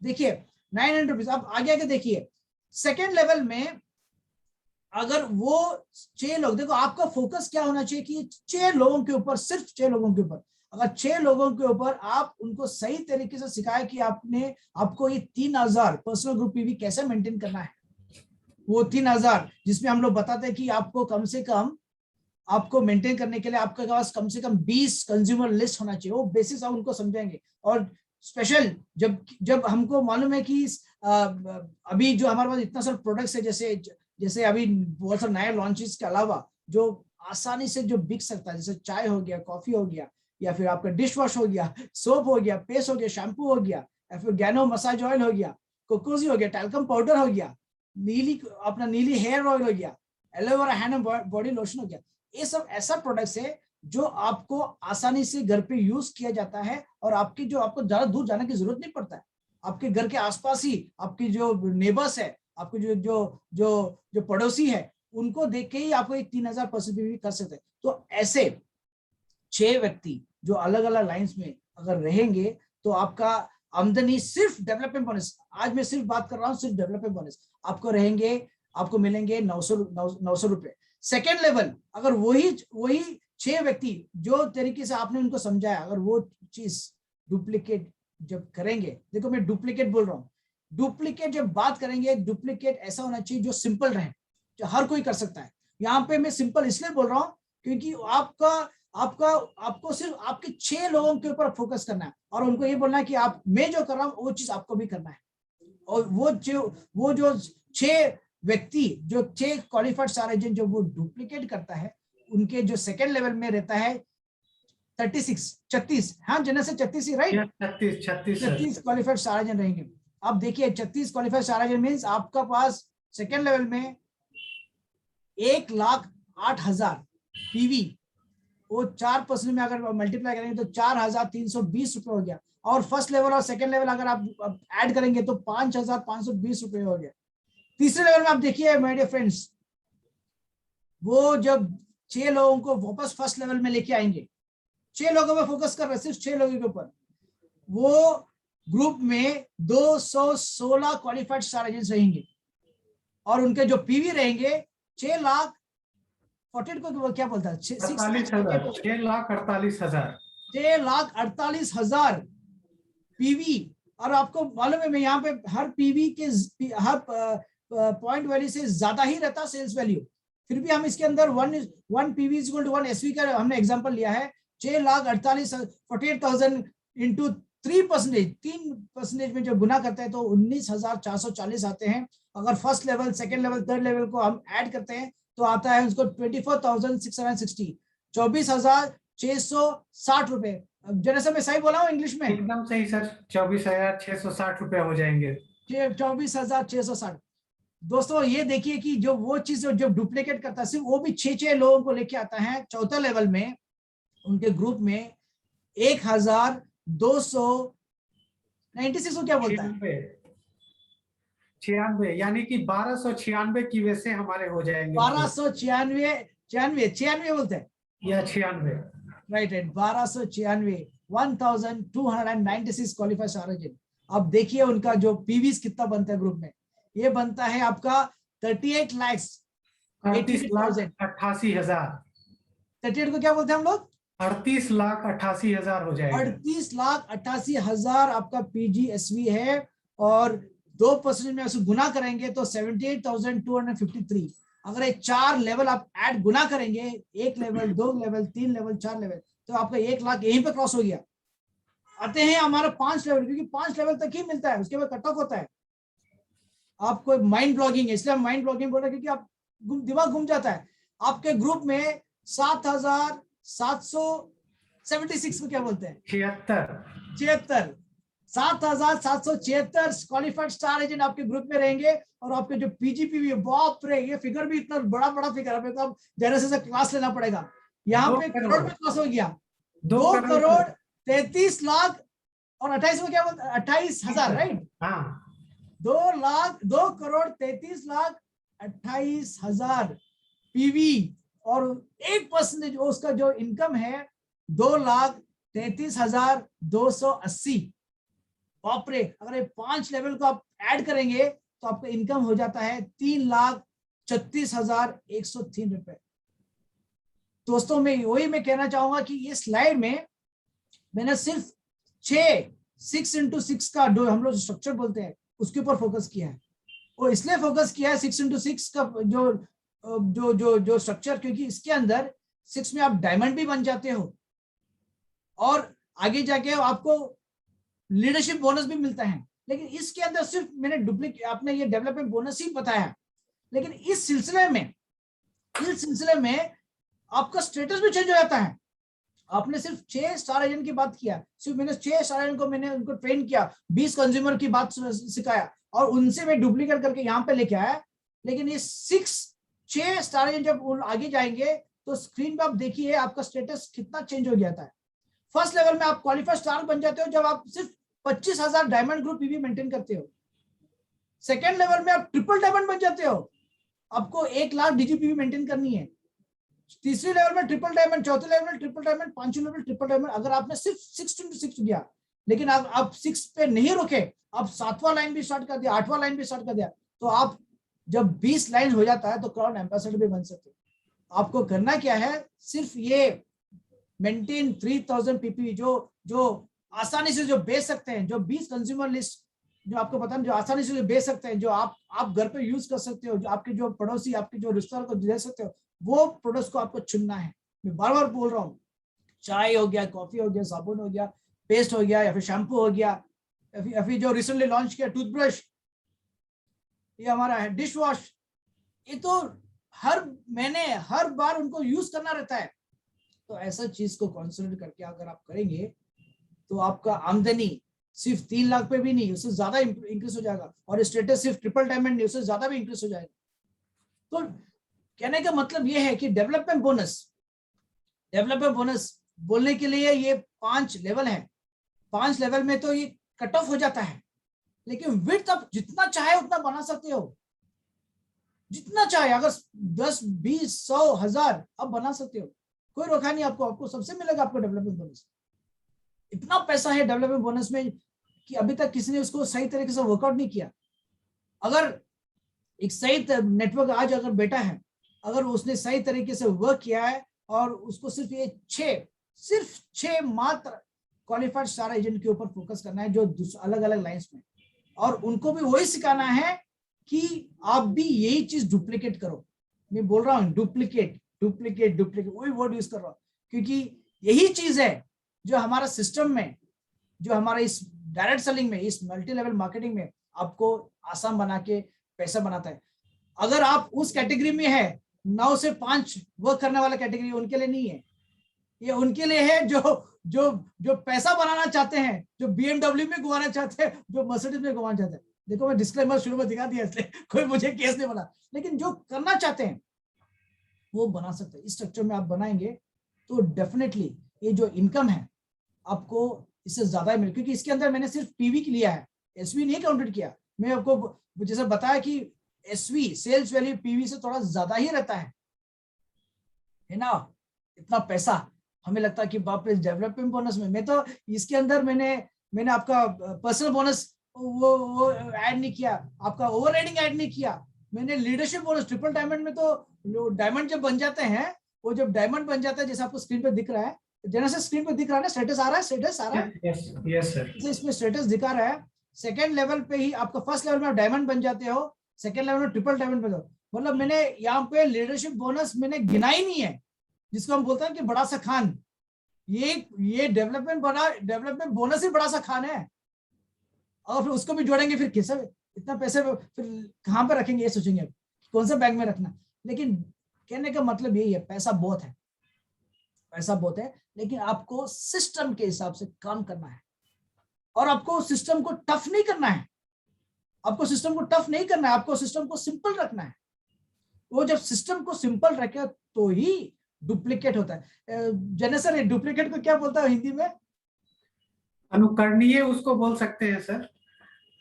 देखिए 900 रुपीज। अब आगे देखिए सेकेंड लेवल में अगर वो 6 लोग, देखो आपका फोकस क्या होना चाहिए कि 6 लोगों के ऊपर, सिर्फ 6 लोगों के ऊपर, अगर 6 लोगों के ऊपर आप उनको सही तरीके से सिखाया कि आपको ये 3000 पर्सनल ग्रुप पीवी कैसे मेंटेन करना है, वो 3000 जिसमें हम लोग बताते हैं कि आपको कम से कम, आपको मेंटेन करने के लिए आपके पास कम से कम 20 कंज्यूमर लिस्ट होना चाहिए, वो बेसिस आप उनको समझाएंगे। और स्पेशल जब जब हमको मालूम है कि अभी जो हमारे पास इतना सारा प्रोडक्ट्स है, जैसे जैसे अभी बहुत सारे नए लॉन्चेस के अलावा जो आसानी से जो बिक सकता है, जैसे चाय हो गया, कॉफी हो गया, या फिर आपका डिश वॉश हो गया, सोप हो गया, पेस्ट हो गया, शैम्पू हो गया, या फिर गैनो मसाज ऑयल हो गया, कोकोजी हो गया, टैल्कम पाउडर हो गया, नीली हेयर ऑयल हो गया, aloe vera hand and body lotion हो गया। ये सब ऐसा प्रोडक्ट्स है जो आपको आसानी से घर पे यूज किया जाता है, और आपको ज्यादा दूर जाने की जरूरत नहीं पड़ता है। आपके घर के आसपास ही आपकी जो नेबर्स है, आपके जो जो जो जो पड़ोसी है, उनको देख के ही आपको एक 3000% भी कर सकते हैं। तो ऐसे 6 व्यक्ति जो अलग अलग लाइंस में अगर रहेंगे तो आपका आमदनी सिर्फ डेवलपमेंट बोनस, आज मैं सिर्फ बात कर रहा हूं सिर्फ डेवलपमेंट बोनस, आपको मिलेंगे 900 रुपए। सेकेंड लेवल अगर वही 6 व्यक्ति जो तरीके से आपने उनको समझाया, अगर वो चीज डुप्लीकेट जब करेंगे, देखो मैं डुप्लीकेट बोल रहा हूँ, डुप्लीकेट जब बात करेंगे, डुप्लीकेट ऐसा होना चाहिए जो सिंपल रहे, जो हर कोई कर सकता है। यहाँ पे मैं सिंपल इसलिए बोल रहा हूँ क्योंकि आपको सिर्फ आपके 6 लोगों के ऊपर फोकस करना है, और उनको ये बोलना है कि मैं जो कर रहा हूँ वो चीज आपको भी करना है। और वो जो 6 व्यक्ति, जो 6 क्वालिफाइड स्टार एजेंट जो वो डुप्लीकेट करता है, उनके जो सेकेंड लेवल में रहता है 36, हाँ जनरल से 36 ही, राइट? 36 क्वालिफाइड स्टार एजेंट रहेंगे। अब देखिए 36 क्वालिफाइड स्टार एजेंट मीन्स आपका पास सेकेंड लेवल में 1,08,000 पीवी, वो 4% में अगर मल्टीप्लाई करेंगे तो 4,320 रुपए हो गया। और फर्स्ट लेवल और सेकंड लेवल अगर आप ऐड करेंगे तो 5,520 रुपए हो गया। तीसरे लेवल में आप देखिए माय डियर फ्रेंड्स, वो जब 6 लोगों को वापस फर्स्ट लेवल में लेके आएंगे, 6 लोगों पर फोकस कर रहे, सिर्फ 6 लोगों के ऊपर, वो ग्रुप में 216 क्वालिफाइड स्टार एजेंट्स रहेंगे, और उनके जो पीवी रहेंगे 6,40,000 को क्या बोलता है, 6,48,000 पीवी। और आपको मालूम है, मैं यहाँ पे हर पीवी के हर पॉइंट वैल्यू से ज्यादा ही रहता सेल्स वैल्यू, फिर भी हम इसके अंदर 1 PV is equal to 1 SV का हमने एग्जांपल लिया है। 6,48,000 इंटू 3% में जो गुना करते हैं तो 19,440 आते हैं। अगर first level, second level, third level को हम ऐड करते हैं तो आता है उसको 24,660, 24,660 रुपए। जैसे मैं सही बोला हूँ इंग्लिश में? एकदम सही सर, 24,660 रुपए हो जाएंगे। 24,660। दोस्तों ये देखिए कि जो वो चीज जो डुप्लीकेट करता है, सिर्फ वो भी 6 लोगों को लेके आता है। चौथा लेवल में उनके ग्रुप में 1,296 को क्या बोलता है, 96, यानी कि 1296 की वैसे हमारे हो जाएंगे। 1296 बोलते हैं या 96, राइट 1296, 1296 क्वालिफाइड स्टार एजेंट। अब देखिए उनका जो पीवीस कितना बनता है ग्रुप में, ये बनता है आपका 38,88,000। 38 को क्या बोलते हैं हम लोग, 38,88,000 हो जाएगा। 38,88,000 आपका पीजीएसवी है, और 2% में उसे गुना करेंगे तो 78,253। अगर ये 4 लेवल आप ऐड गुना करेंगे, 1 लेवल, 2 लेवल, 3 लेवल, 4 लेवल, तो आपका 1 लाख यहीं पे क्रॉस हो गया। आते हैं हमारा 5 लेवल, क्योंकि 5 लेवल तक ही मिलता है, उसके बाद कट ऑफ होता है। आपको माइंड ब्लॉगिंग है, इसलिए हम माइंड ब्लॉगिंग बोल रहे हैं, क्योंकि आप दिमाग घूम जाता है। आपके ग्रुप में 7,776 को क्या बोलते हैं, 76 7,776 क्वालिफाइड स्टार एजेंट आपके ग्रुप में रहेंगे। और आपके जो पीजीपी, बाप रे, ये फिगर भी इतना बड़ा फिगर है, तो अब जैसे से क्लास लेना पड़ेगा। यहाँ पे करोड़ में क्रॉस हो गया, 2,33,00,000 और 28 को क्या बोलते हैं, 28,000, राइट? हाँ, 2,28,000 पीवी, और 1% उसका जो इनकम है 2,33,280। बाप रे, अगर ये 5 लेवल को आप ऐड करेंगे तो आपका इनकम हो जाता है 3,36,103 रुपए। दोस्तों मैं कहना चाहूंगा कि ये स्लाइड में मैंने सिर्फ 6x6 का जो हम लोग स्ट्रक्चर बोलते हैं उसके ऊपर फोकस किया है। वो इसलिए फोकस किया है 6x6 का जो जो जो जो स्ट्रक्चर, क्योंकि इसके अंदर 6 में आप डायमंड भी बन जाते हो और आगे जाके आपको लीडरशिप बोनस भी मिलता है। लेकिन इसके अंदर सिर्फ मैंने डुप्लीकेट, आपने ये डेवलपमेंट बोनस ही बताया, लेकिन इस सिलसिले में आपका स्टेटस भी चेंज हो जाता है। आपने सिर्फ 6 स्टार एजेंट की बात किया, सिर्फ मैंने 6 स्टार एजेंट को मैंने उनको ट्रेन किया, 20 कंज्यूमर की बात सिखाया और उनसे मैं डुप्लीकेट करके यहाँ पे लेके आया। लेकिन ये 6 स्टार एजेंट जब आगे जाएंगे तो स्क्रीन पे आप देखिए आपका स्टेटस कितना चेंज हो जाता है। फर्स्ट लेवल में आप क्वालिफाइड स्टार बन जाते हो जब आप सिर्फ 25,000 डायमंड ग्रुप पीवी मेंटेन करते हो। सेकेंड लेवल में आप ट्रिपल डायमंड बन जाते हो, आपको 1 लाख डीजीपीवी मेंटेन करनी है। तीसरे लेवल में ट्रिपल डायमंड, चौथे लेवल में ट्रिपल डायमंड, पांचवें लेवल ट्रिपल डायमंड। अगर आपने सिर्फ 6x6 दिया, लेकिन आप 6 पे नहीं रुके, आप 7वां लाइन भी स्टार्ट कर दिया, 8वां लाइन भी स्टार्ट कर दिया, तो आप जब 20 लाइन हो जाता है तो क्राउन एम्बेसडर भी बन सकते हो। आपको करना क्या है, सिर्फ ये मेंटेन 3000 पीपी जो आसानी से जो बेच सकते हैं, जो 20 कंज्यूमर लिस्ट जो आपको पता है, जो आसानी से जो बेच सकते हैं, जो आप घर पे यूज कर सकते हो, जो आपके जो पड़ोसी, आपके जो रिश्तेदार को दे सकते हो, वो प्रोडक्ट्स को आपको चुनना है। मैं बार बार बोल रहा हूँ, चाय हो गया, कॉफी हो गया, साबुन हो गया, पेस्ट हो गया, या फिर शैम्पू हो गया, या फिर जो रिसेंटली लॉन्च किया टूथब्रश, ये हमारा है डिश वॉश, ये तो हर महीने हर बार उनको यूज करना रहता है। तो ऐसा चीज को कंसिडर करके अगर आप करेंगे तो आपका आमदनी सिर्फ 3 लाख पे भी नहीं, उससे ज्यादा इंक्रीज हो जाएगा, और स्टेटस सिर्फ ट्रिपल डायमंड नहीं, उससे ज्यादा भी इंक्रीज हो जाएगा। तो कहने का मतलब ये है कि डेवलपमेंट बोनस बोलने के लिए ये 5 लेवल है। 5 लेवल में तो ये कट ऑफ हो जाता है, लेकिन विड्थ आप जितना चाहे उतना बना सकते हो, जितना चाहे, अगर 10, 20, 100, 1000 आप बना सकते हो, कोई रोका नहीं आपको सबसे मिलेगा आपको डेवलपमेंट बोनस। इतना पैसा है डेवलपमेंट बोनस में कि अभी तक किसी ने उसको सही तरीके से वर्कआउट नहीं किया। अगर एक सही नेटवर्क आज अगर बेटा है, अगर उसने सही तरीके से वर्क किया है और उसको सिर्फ ये 6 मात्र क्वालिफाइड स्टार एजेंट के ऊपर फोकस करना है, जो अलग अलग लाइंस में, और उनको भी वही सिखाना है कि आप भी यही चीज डुप्लीकेट करो। मैं बोल रहा हूँ डुप्लीकेट, वही वर्ड यूज कर रहा हूँ, क्योंकि यही चीज है जो हमारा सिस्टम में, जो हमारा इस डायरेक्ट सेलिंग में, इस मल्टी लेवल मार्केटिंग में आपको आसान बना के पैसा बनाता है। अगर आप उस कैटेगरी में है 9 से 5 वर्क करने वाला कैटेगरी, उनके लिए नहीं है, ये उनके लिए है जो पैसा बनाना चाहते हैं, जो BMW में घुमाना चाहते हैं, जो मर्सिडीज में घुमाना चाहते हैं। देखो मैं डिस्क्लेमर शुरू में दिखा दिया, इसलिए कोई मुझे केस नहीं बना, लेकिन जो करना चाहते हैं वो बना सकते हैं। इस स्ट्रक्चर में आप बनाएंगे तो डेफिनेटली ये जो इनकम है आपको इससे ज्यादा मिले, क्योंकि इसके अंदर मैंने सिर्फ पीवी की लिया है, एसवी नहीं काउंटेड किया। मैं आपको जैसे बताया कि एसवी सेल्स वैल्यू पीवी से थोड़ा ज्यादा ही रहता है ना। इतना पैसा हमें लगता है कि बाप रे डेवलपमेंट बोनस में, मैं तो इसके अंदर मैंने आपका पर्सनल बोनस वो ऐड नहीं किया, आपका ओवरराइडिंग ऐड नहीं किया, मैंने लीडरशिप बोनस ट्रिपल डायमंड में तो डायमंड जब बन जाते हैं, वो जब डायमंड बन जाता है, जैसे आपको स्क्रीन पे दिख रहा है, जैसे स्क्रीन पे दिख रहा है ना, स्टेटस आ रहा है, यस सर, इसमें स्टेटस दिखा रहा है। सेकंड लेवल पे ही आपका फर्स्ट लेवल में आप डायमंड बन जाते हो, सेकंड लेवल में ट्रिपल डायमंड बन जाओ। मतलब मैंने यहाँ पे लीडरशिप बोनस मैंने गिना ही नहीं है, जिसको हम बोलते हैं कि बड़ा सा खान, ये डेवलपमेंट बोनस ही बड़ा सा खान है। और फिर उसको भी जोड़ेंगे, फिर कैसे इतना पैसे फिर कहाँ पे रखेंगे, ये सोचेंगे कौन सा बैंक में रखना। लेकिन कहने का मतलब यही है, पैसा बहुत है, लेकिन आपको सिस्टम के हिसाब से काम करना है, और आपको सिस्टम को टफ नहीं करना है, आपको सिस्टम को सिंपल रखना है। वो जब सिस्टम को सिंपल रखे तो ही डुप्लीकेट होता है। जने सर डुप्लीकेट को क्या बोलता है हिंदी में? अनुकरणीय उसको बोल सकते हैं सर।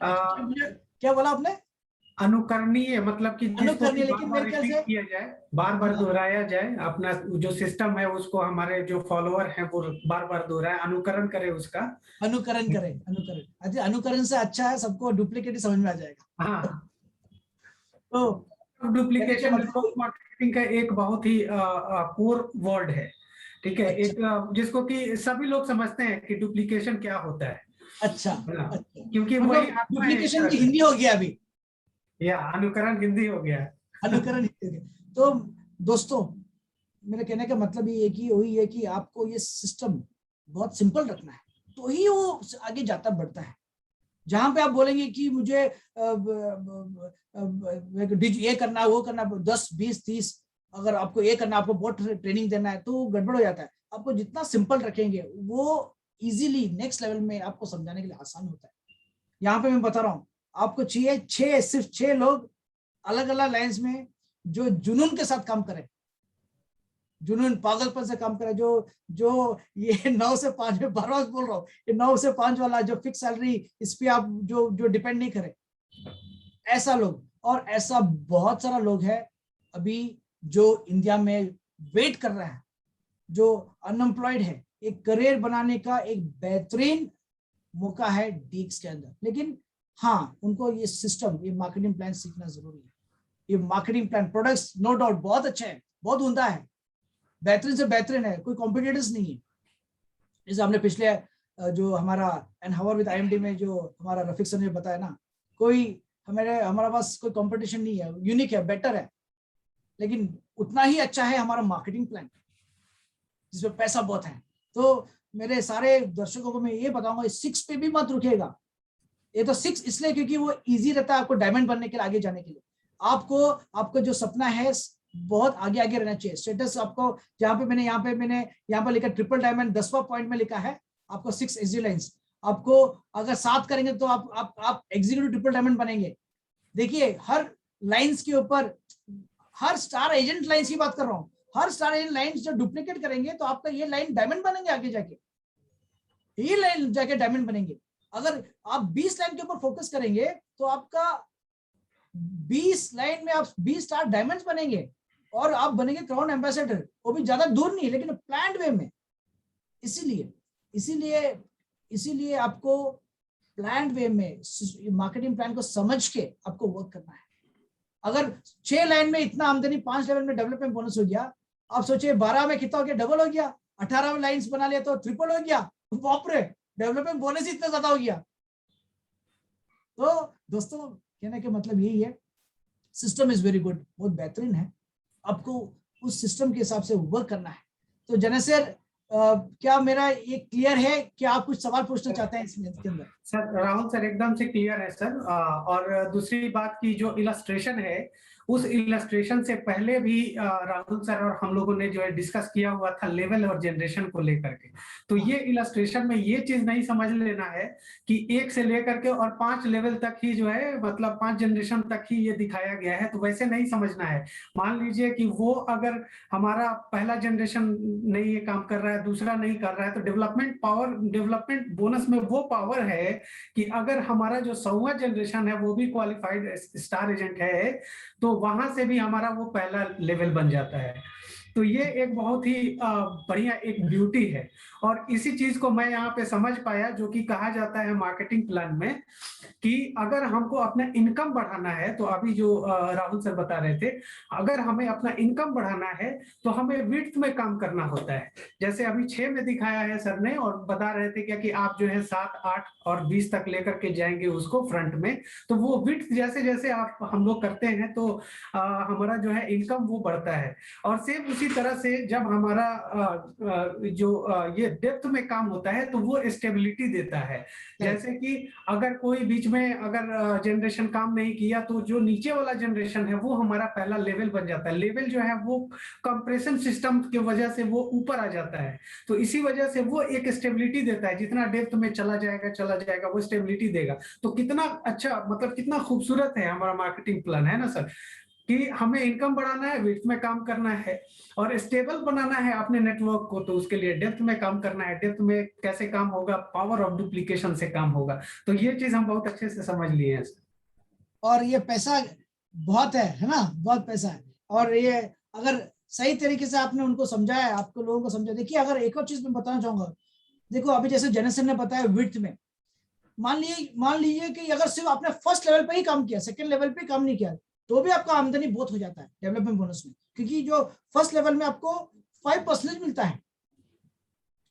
क्या बोला आपने? अनुकरणीय मतलब कि जिसको अनुकरणीय, बार लेकिन बार मेरे ख्याल रिपीट से किया जाए, बार बार दोहराया जाए, अपना जो सिस्टम है उसको हमारे जो फॉलोअर हैं वो बार बार दोहराए, अनुकरण करे उसका। अनुकरण करें, अनुकरण, अच्छा अनुकरण से अच्छा है सबको डुप्लीकेट समझ में आ जाएगा। हाँ, तो कहने का डुप्लीकेशन नेटवर्क मतलब, मार्केटिंग का एक बहुत ही कोर वर्ड है, ठीक है, अच्छा एक जिसको कि सभी लोग समझते हैं कि डुप्लीकेशन क्या होता अच्छा है ना, अच्छा, क्योंकि वही मतलब आत्मा है एक डुप्लीकेशन तरह की से, हिंदी हो गया अभी, या अनुकरण हिंदी हो गया। अनुकरण हिंदी हो गया। तो दोस्तों, मेरे कहने का मतलब ये है कि वही है कि आपको ये सिस्टम बहुत सिंपल रखना है, तो ही वो आगे जाता बढ़ता है। जहां पे आप बोलेंगे कि मुझे ये करना है, वो करना, 10 20 30, अगर आपको ये करना, आपको बहुत ट्रेनिंग देना है, तो गड़बड़ हो जाता है। आपको जितना सिंपल रखेंगे वो इजीली नेक्स्ट लेवल में आपको समझाने के लिए आसान होता है। यहाँ पे मैं बता रहा हूँ, आपको चाहिए सिर्फ 6 लोग अलग अलग लाइन्स में जो जुनून के साथ काम करें, जुनून पागलपन से काम करे, जो जो ये 9 से 5 में बार बार बोल रहा हूँ, ये 9 से 5 वाला जो फिक्स सैलरी, इस पे आप जो जो डिपेंड नहीं करे, ऐसा लोग। और ऐसा बहुत सारा लोग है अभी जो इंडिया में वेट कर रहा है, जो अनएम्प्लॉयड है। एक करियर बनाने का एक बेहतरीन मौका है डीक्स के अंदर, लेकिन हाँ, उनको ये सिस्टम, ये मार्केटिंग प्लान सीखना जरूरी है। ये marketing plan, products no doubt बहुत अच्छे हैं, बहुत उम्दा है, बेहतरीन से बेहतरीन है, कोई कॉम्पिटिटर्स नहीं है। जैसे हमने पिछले जो हमारा एनहावर विद आईएमडी में जो हमारा रफीक सर ने बताया ना, कोई हमारा पास कोई कंपटीशन नहीं है, यूनिक है, बेटर है, लेकिन उतना ही अच्छा है हमारा मार्केटिंग प्लान, जिसमें पैसा बहुत है। तो मेरे सारे दर्शकों को मैं ये बताऊंगा, इस 6 पे भी मत रुकेगा। ये तो 6 इसलिए क्योंकि वो इजी रहता है आपको डायमंड बनने के लिए, आगे जाने के लिए। आपको जो सपना है बहुत आगे आगे रहना चाहिए। स्टेटस आपको जहां पे मैंने यहाँ पे लिखा ट्रिपल डायमंड, 10वां पॉइंट में लिखा है आपको 6 एग्जीक्यूटिव लाइंस। आपको अगर 7 करेंगे तो आप एग्जीक्यूटिव ट्रिपल डायमंड बनेंगे। देखिए, हर लाइंस के ऊपर, हर स्टार एजेंट लाइंस की बात कर रहा हूँ, हर स्टार एजेंट लाइंस जो डुप्लीकेट करेंगे तो आपका ये लाइन डायमंड बनेंगे, आगे जाके ये लाइन जाके डायमंड बनेंगे। अगर आप 20 लाइन के ऊपर फोकस करेंगे तो आपका 20 लाइन में आप 20 स्टार डायमंड्स बनेंगे, और आप बनेंगे क्राउन एम्बेसडर, वो भी ज्यादा दूर नहीं लेकिन प्लान्ड वे में। इसीलिए इसीलिए इसीलिए आपको प्लान्ड वे में मार्केटिंग प्लान को समझ के आपको वर्क करना है। अगर 6 लाइन में इतना आमदनी, 5 लेवल में डेवलपमेंट बोनस हो गया, आप सोचिए 12 में कितना हो गया, डबल हो गया, 18 में लाइन्स बना लिया तो ट्रिपल हो गया, बाप रे, डेवलपमेंट बोनस ही इतना ज्यादा हो गया। तो दोस्तों, कहने का मतलब यही है, सिस्टम इज वेरी गुड, बहुत बेहतरीन है, आपको उस सिस्टम के हिसाब से वर्क करना है। तो जनरल सर, क्या मेरा ये क्लियर है? क्या आप कुछ सवाल पूछना चाहते हैं इसमें के अंदर? सर राहुल सर एकदम से क्लियर है सर। और दूसरी बात की जो इलस्ट्रेशन है, उस इलस्ट्रेशन से पहले भी राहुल सर और हम लोगों ने जो है डिस्कस किया हुआ था लेवल और जनरेशन को लेकर के। तो ये इलस्ट्रेशन में ये चीज नहीं समझ लेना है कि 1 से लेकर के और 5 लेवल तक ही जो है, मतलब 5 जनरेशन तक ही ये दिखाया गया है, तो वैसे नहीं समझना है। मान लीजिए कि वो अगर हमारा पहला जनरेशन नहीं ये काम कर रहा है, दूसरा नहीं कर रहा है, तो डेवलपमेंट पावर, डेवलपमेंट बोनस में वो पावर है कि अगर हमारा जो 100वां जनरेशन है वो भी क्वालिफाइड स्टार एजेंट है, तो वहां से भी हमारा वो पहला लेवल बन जाता है। तो ये एक बहुत ही बढ़िया एक ब्यूटी है। और इसी चीज को मैं यहाँ पे समझ पाया, जो कि कहा जाता है मार्केटिंग प्लान में, कि अगर हमको अपना इनकम बढ़ाना है, तो अभी जो राहुल सर बता रहे थे, अगर हमें अपना इनकम बढ़ाना है तो हमें विड्थ में काम करना होता है। जैसे अभी 6 में दिखाया है सर ने, और बता रहे थे क्या कि आप जो है 7 8 और 20 तक लेकर के जाएंगे उसको फ्रंट में, तो वो विड्थ जैसे जैसे आप हम लोग करते हैं तो हमारा जो है इनकम वो बढ़ता है। और सेम उसी तरह से जब हमारा ये डेप्थ में काम होता है तो वो स्टेबिलिटी देता है। जैसे कि अगर कोई बीच में अगर जनरेशन काम नहीं किया, तो जो नीचे वाला जनरेशन है वो हमारा पहला लेवल बन जाता है। लेवल जो है वो कंप्रेशन सिस्टम की वजह से वो ऊपर आ जाता है, तो इसी वजह से वो एक स्टेबिलिटी देता है। जितना डेप्थ में चला जाएगा वो स्टेबिलिटी देगा। तो कितना अच्छा, मतलब कितना खूबसूरत है हमारा मार्केटिंग प्लान, है ना सर, कि हमें इनकम बढ़ाना है, विड्थ में काम करना है, और स्टेबल बनाना है अपने नेटवर्क को, तो उसके लिए डेप्थ में काम करना है। डेप्थ में कैसे काम होगा? पावर ऑफ डुप्लीकेशन से काम होगा। तो ये चीज हम बहुत अच्छे से समझ लिए हैं। और ये पैसा बहुत है ना, बहुत पैसा है। और ये अगर सही तरीके से आपने उनको समझाया, आपको लोगों को समझा। देखिए अगर एक और चीज मैं बताना चाहूंगा, देखो अभी जैसे जेनेसन ने बताया विड्थ में, मान लीजिए कि अगर सिर्फ आपने फर्स्ट लेवल पे ही काम किया, सेकंड लेवल पे काम नहीं किया, तो भी आपका आमदनी बहुत हो जाता है डेवलपमेंट बोनस में, क्योंकि जो फर्स्ट लेवल में आपको 5% मिलता है।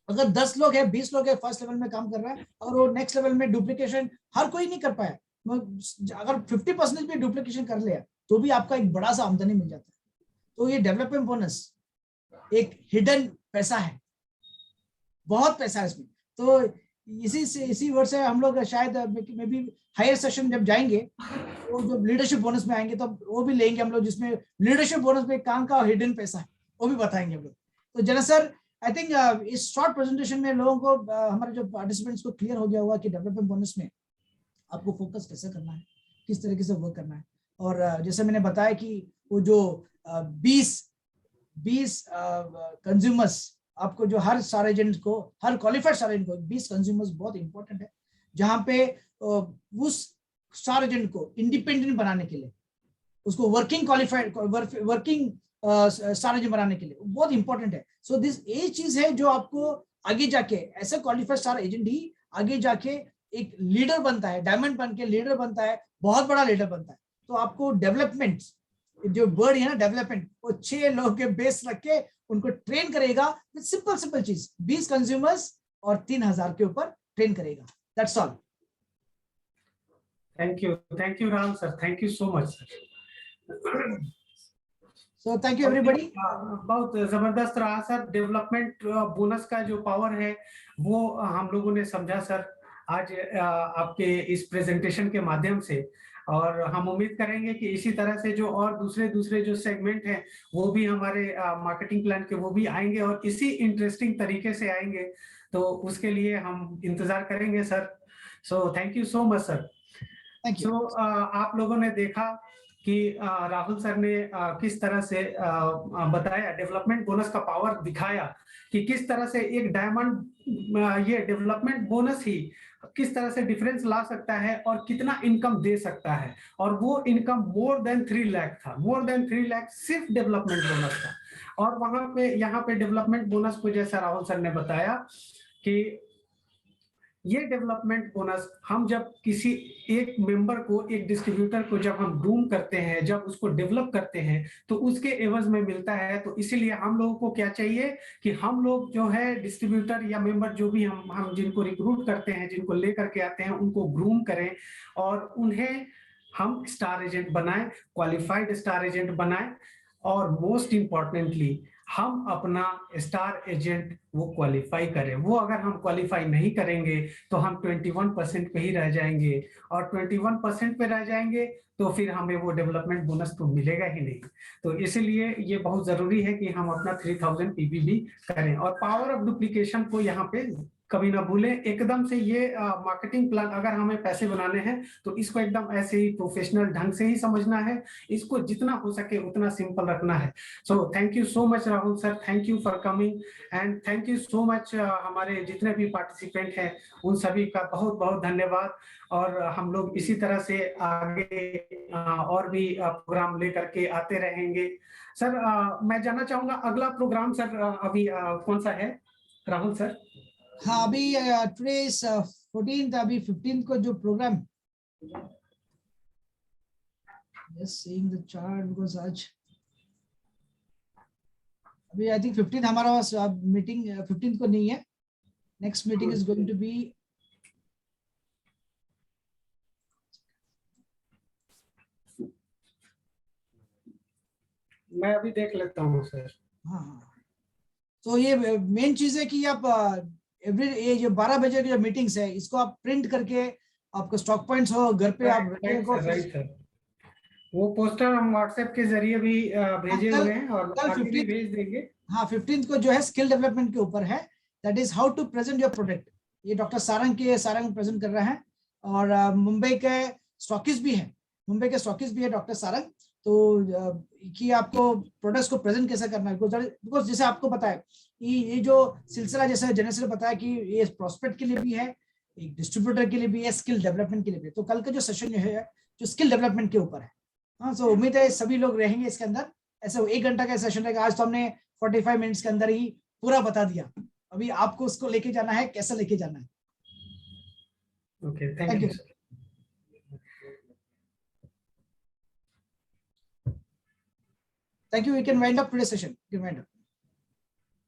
अगर 10 लोग है, 20 लोग है फर्स्ट लेवल में काम कर रहा है, और वो नेक्स्ट लेवल में डुप्लीकेशन हर कोई नहीं कर पाया, अगर 50% भी डुप्लीकेशन कर लिया तो भी आपका एक बड़ा सा आमदनी मिल जाता है। तो ये डेवलपमेंट बोनस एक हिडन पैसा है, बहुत पैसा है इसमें। तो इसी वर्ष से हम लोग शायद मे बी हायर सेशन जब जाएंगे, वो जो लीडरशिप बोनस में आएंगे तो वो भी लेंगे हम लोग, जिसमें लीडरशिप बोनस में काम का हिडन पैसा है वो भी बताएंगे हम लोग। तो जना सर, आई थिंक इस शॉर्ट प्रेजेंटेशन में लोगों को हमारे जो पार्टिसिपेंट्स को क्लियर हो गया होगा कि डेवलपमेंट बोनस में आपको फोकस कैसे करना है, किस तरीके से वर्क करना है। और जैसे मैंने बताया कि वो जो 20 कंज्यूमर्स, आपको जो हर स्टार एजेंट को, हर क्वालिफाइड स्टार एजेंट को 20 कंज्यूमर्स बहुत इंपॉर्टेंट है, जहां पे उस स्टार एजेंट को इंडिपेंडेंट बनाने के लिए, उसको working qualified working star agent बनाने के लिए बहुत इंपॉर्टेंट है। सो दिस ये चीज है जो आपको आगे जाके ऐसा क्वालिफाइड स्टार एजेंट ही आगे जाके एक लीडर बनता है, डायमंड बन के लीडर बनता है, बहुत बड़ा लीडर बनता है। तो आपको डेवलपमेंट, जो वर्ड है ना डेवलपमेंट, वो 6 लोगों के बेस रख के उनको ट्रेन करेगा विद सिंपल चीज, 20 कंज्यूमर्स और 3000 के ऊपर ट्रेन करेगा। That's all. Thank you Ram sir, thank you so much sir. So thank you everybody. बहुत जबरदस्त रहा सर। डेवलपमेंट बोनस का जो पावर है वो हम लोगों ने समझा सर आज आपके इस प्रेजेंटेशन के माध्यम से, और हम उम्मीद करेंगे कि इसी तरह से जो और दूसरे जो सेगमेंट हैं वो भी हमारे मार्केटिंग प्लान के वो भी आएंगे और इसी इंटरेस्टिंग तरीके से आएंगे, तो उसके लिए हम इंतजार करेंगे sir. So thank you so much sir. So आप लोगों ने देखा कि राहुल सर ने किस तरह से बताया, डेवलपमेंट बोनस का पावर दिखाया कि किस तरह से एक डायमंड ये डेवलपमेंट बोनस ही किस तरह से डिफरेंस ला सकता है और कितना इनकम दे सकता है। और वो इनकम मोर देन 3 लाख था, मोर देन 3 लाख सिर्फ डेवलपमेंट बोनस था। और वहां पे यहाँ पे डेवलपमेंट बोनस को जैसा राहुल सर ने बताया कि ये डेवलपमेंट बोनस हम जब किसी एक मेंबर को, एक डिस्ट्रीब्यूटर को जब हम ग्रूम करते हैं, जब उसको डेवलप करते हैं तो उसके एवज में मिलता है। तो इसीलिए हम लोगों को क्या चाहिए कि हम लोग जो है डिस्ट्रीब्यूटर या मेंबर जो भी हम जिनको रिक्रूट करते हैं, जिनको लेकर के आते हैं, उनको ग्रूम करें और उन्हें हम स्टार एजेंट बनाएं, क्वालिफाइड स्टार एजेंट बनाएं। और मोस्ट इंपॉर्टेंटली हम अपना स्टार एजेंट वो क्वालिफाई करें। वो अगर हम क्वालिफाई नहीं करेंगे तो हम 21% पे ही रह जाएंगे, और 21% पे रह जाएंगे तो फिर हमें वो डेवलपमेंट बोनस तो मिलेगा ही नहीं। तो इसलिए ये बहुत जरूरी है कि हम अपना 3000 पीबीबी करें और पावर ऑफ डुप्लीकेशन को यहाँ पे कभी ना भूलें। एकदम से ये मार्केटिंग प्लान अगर हमें पैसे बनाने हैं तो इसको एकदम ऐसे ही प्रोफेशनल ढंग से ही समझना है, इसको जितना हो सके उतना सिंपल रखना है। सो thank you so much Rahul sir, thank you for coming and thank you so much हमारे जितने भी पार्टिसिपेंट हैं उन सभी का बहुत बहुत धन्यवाद। और हम लोग इसी तरह से आगे और भी प्रोग्राम लेकर के आते रहेंगे। सर मैं जानना चाहूंगा अगला प्रोग्राम सर अभी कौन सा है राहुल सर? हाँ, अभी टुडे इज 14th, अभी 15th को जो program, just seeing the chart because आज अभी आई थिंक 15th हमारा मीटिंग 15th को नहीं है। Next meeting is going to be मैं अभी देख लेता हूँ सर। हाँ, तो ये मेन चीज है कि आप ये जो 12 बजे की जो मीटिंग्स है इसको आप प्रिंट करके, आपको स्टॉक पॉइंट्स हो घर पे आप राइट सर, वो पोस्टर हम व्हाट्सएप के जरिए भी भेजे हुए हैं और कल आगे भी भेज देंगे। हाँ 15th को जो है स्किल डेवलपमेंट के ऊपर है, that is how to present your product. ये डॉक्टर सारंग प्रेजेंट कर रहे हैं और मुंबई के स्टॉकिस्ट भी है, डॉक्टर सारंग। तो कि आपको प्रोडक्ट्स को प्रेजेंट कैसे करना है, बिकॉज जैसे आपको पता है ये जो सिलसिला, जैसे जनरल ने बताया कि ये प्रोस्पेक्ट के लिए भी है, एक डिस्ट्रीब्यूटर के लिए भी है, स्किल डेवलपमेंट के लिए भी। तो कल का जो सेशन जो है जो स्किल डेवलपमेंट के ऊपर है। हाँ, सो उम्मीद है सभी लोग रहेंगे इसके अंदर। ऐसे 1 घंटा का सेशन रहेगा। आज तो हमने 45 मिनट्स के अंदर ही पूरा बता दिया। अभी आपको उसको लेके जाना है, कैसे लेके जाना है। Okay, thank thank you you. Sir. Thank you. We can wind up today's session. You can wind up.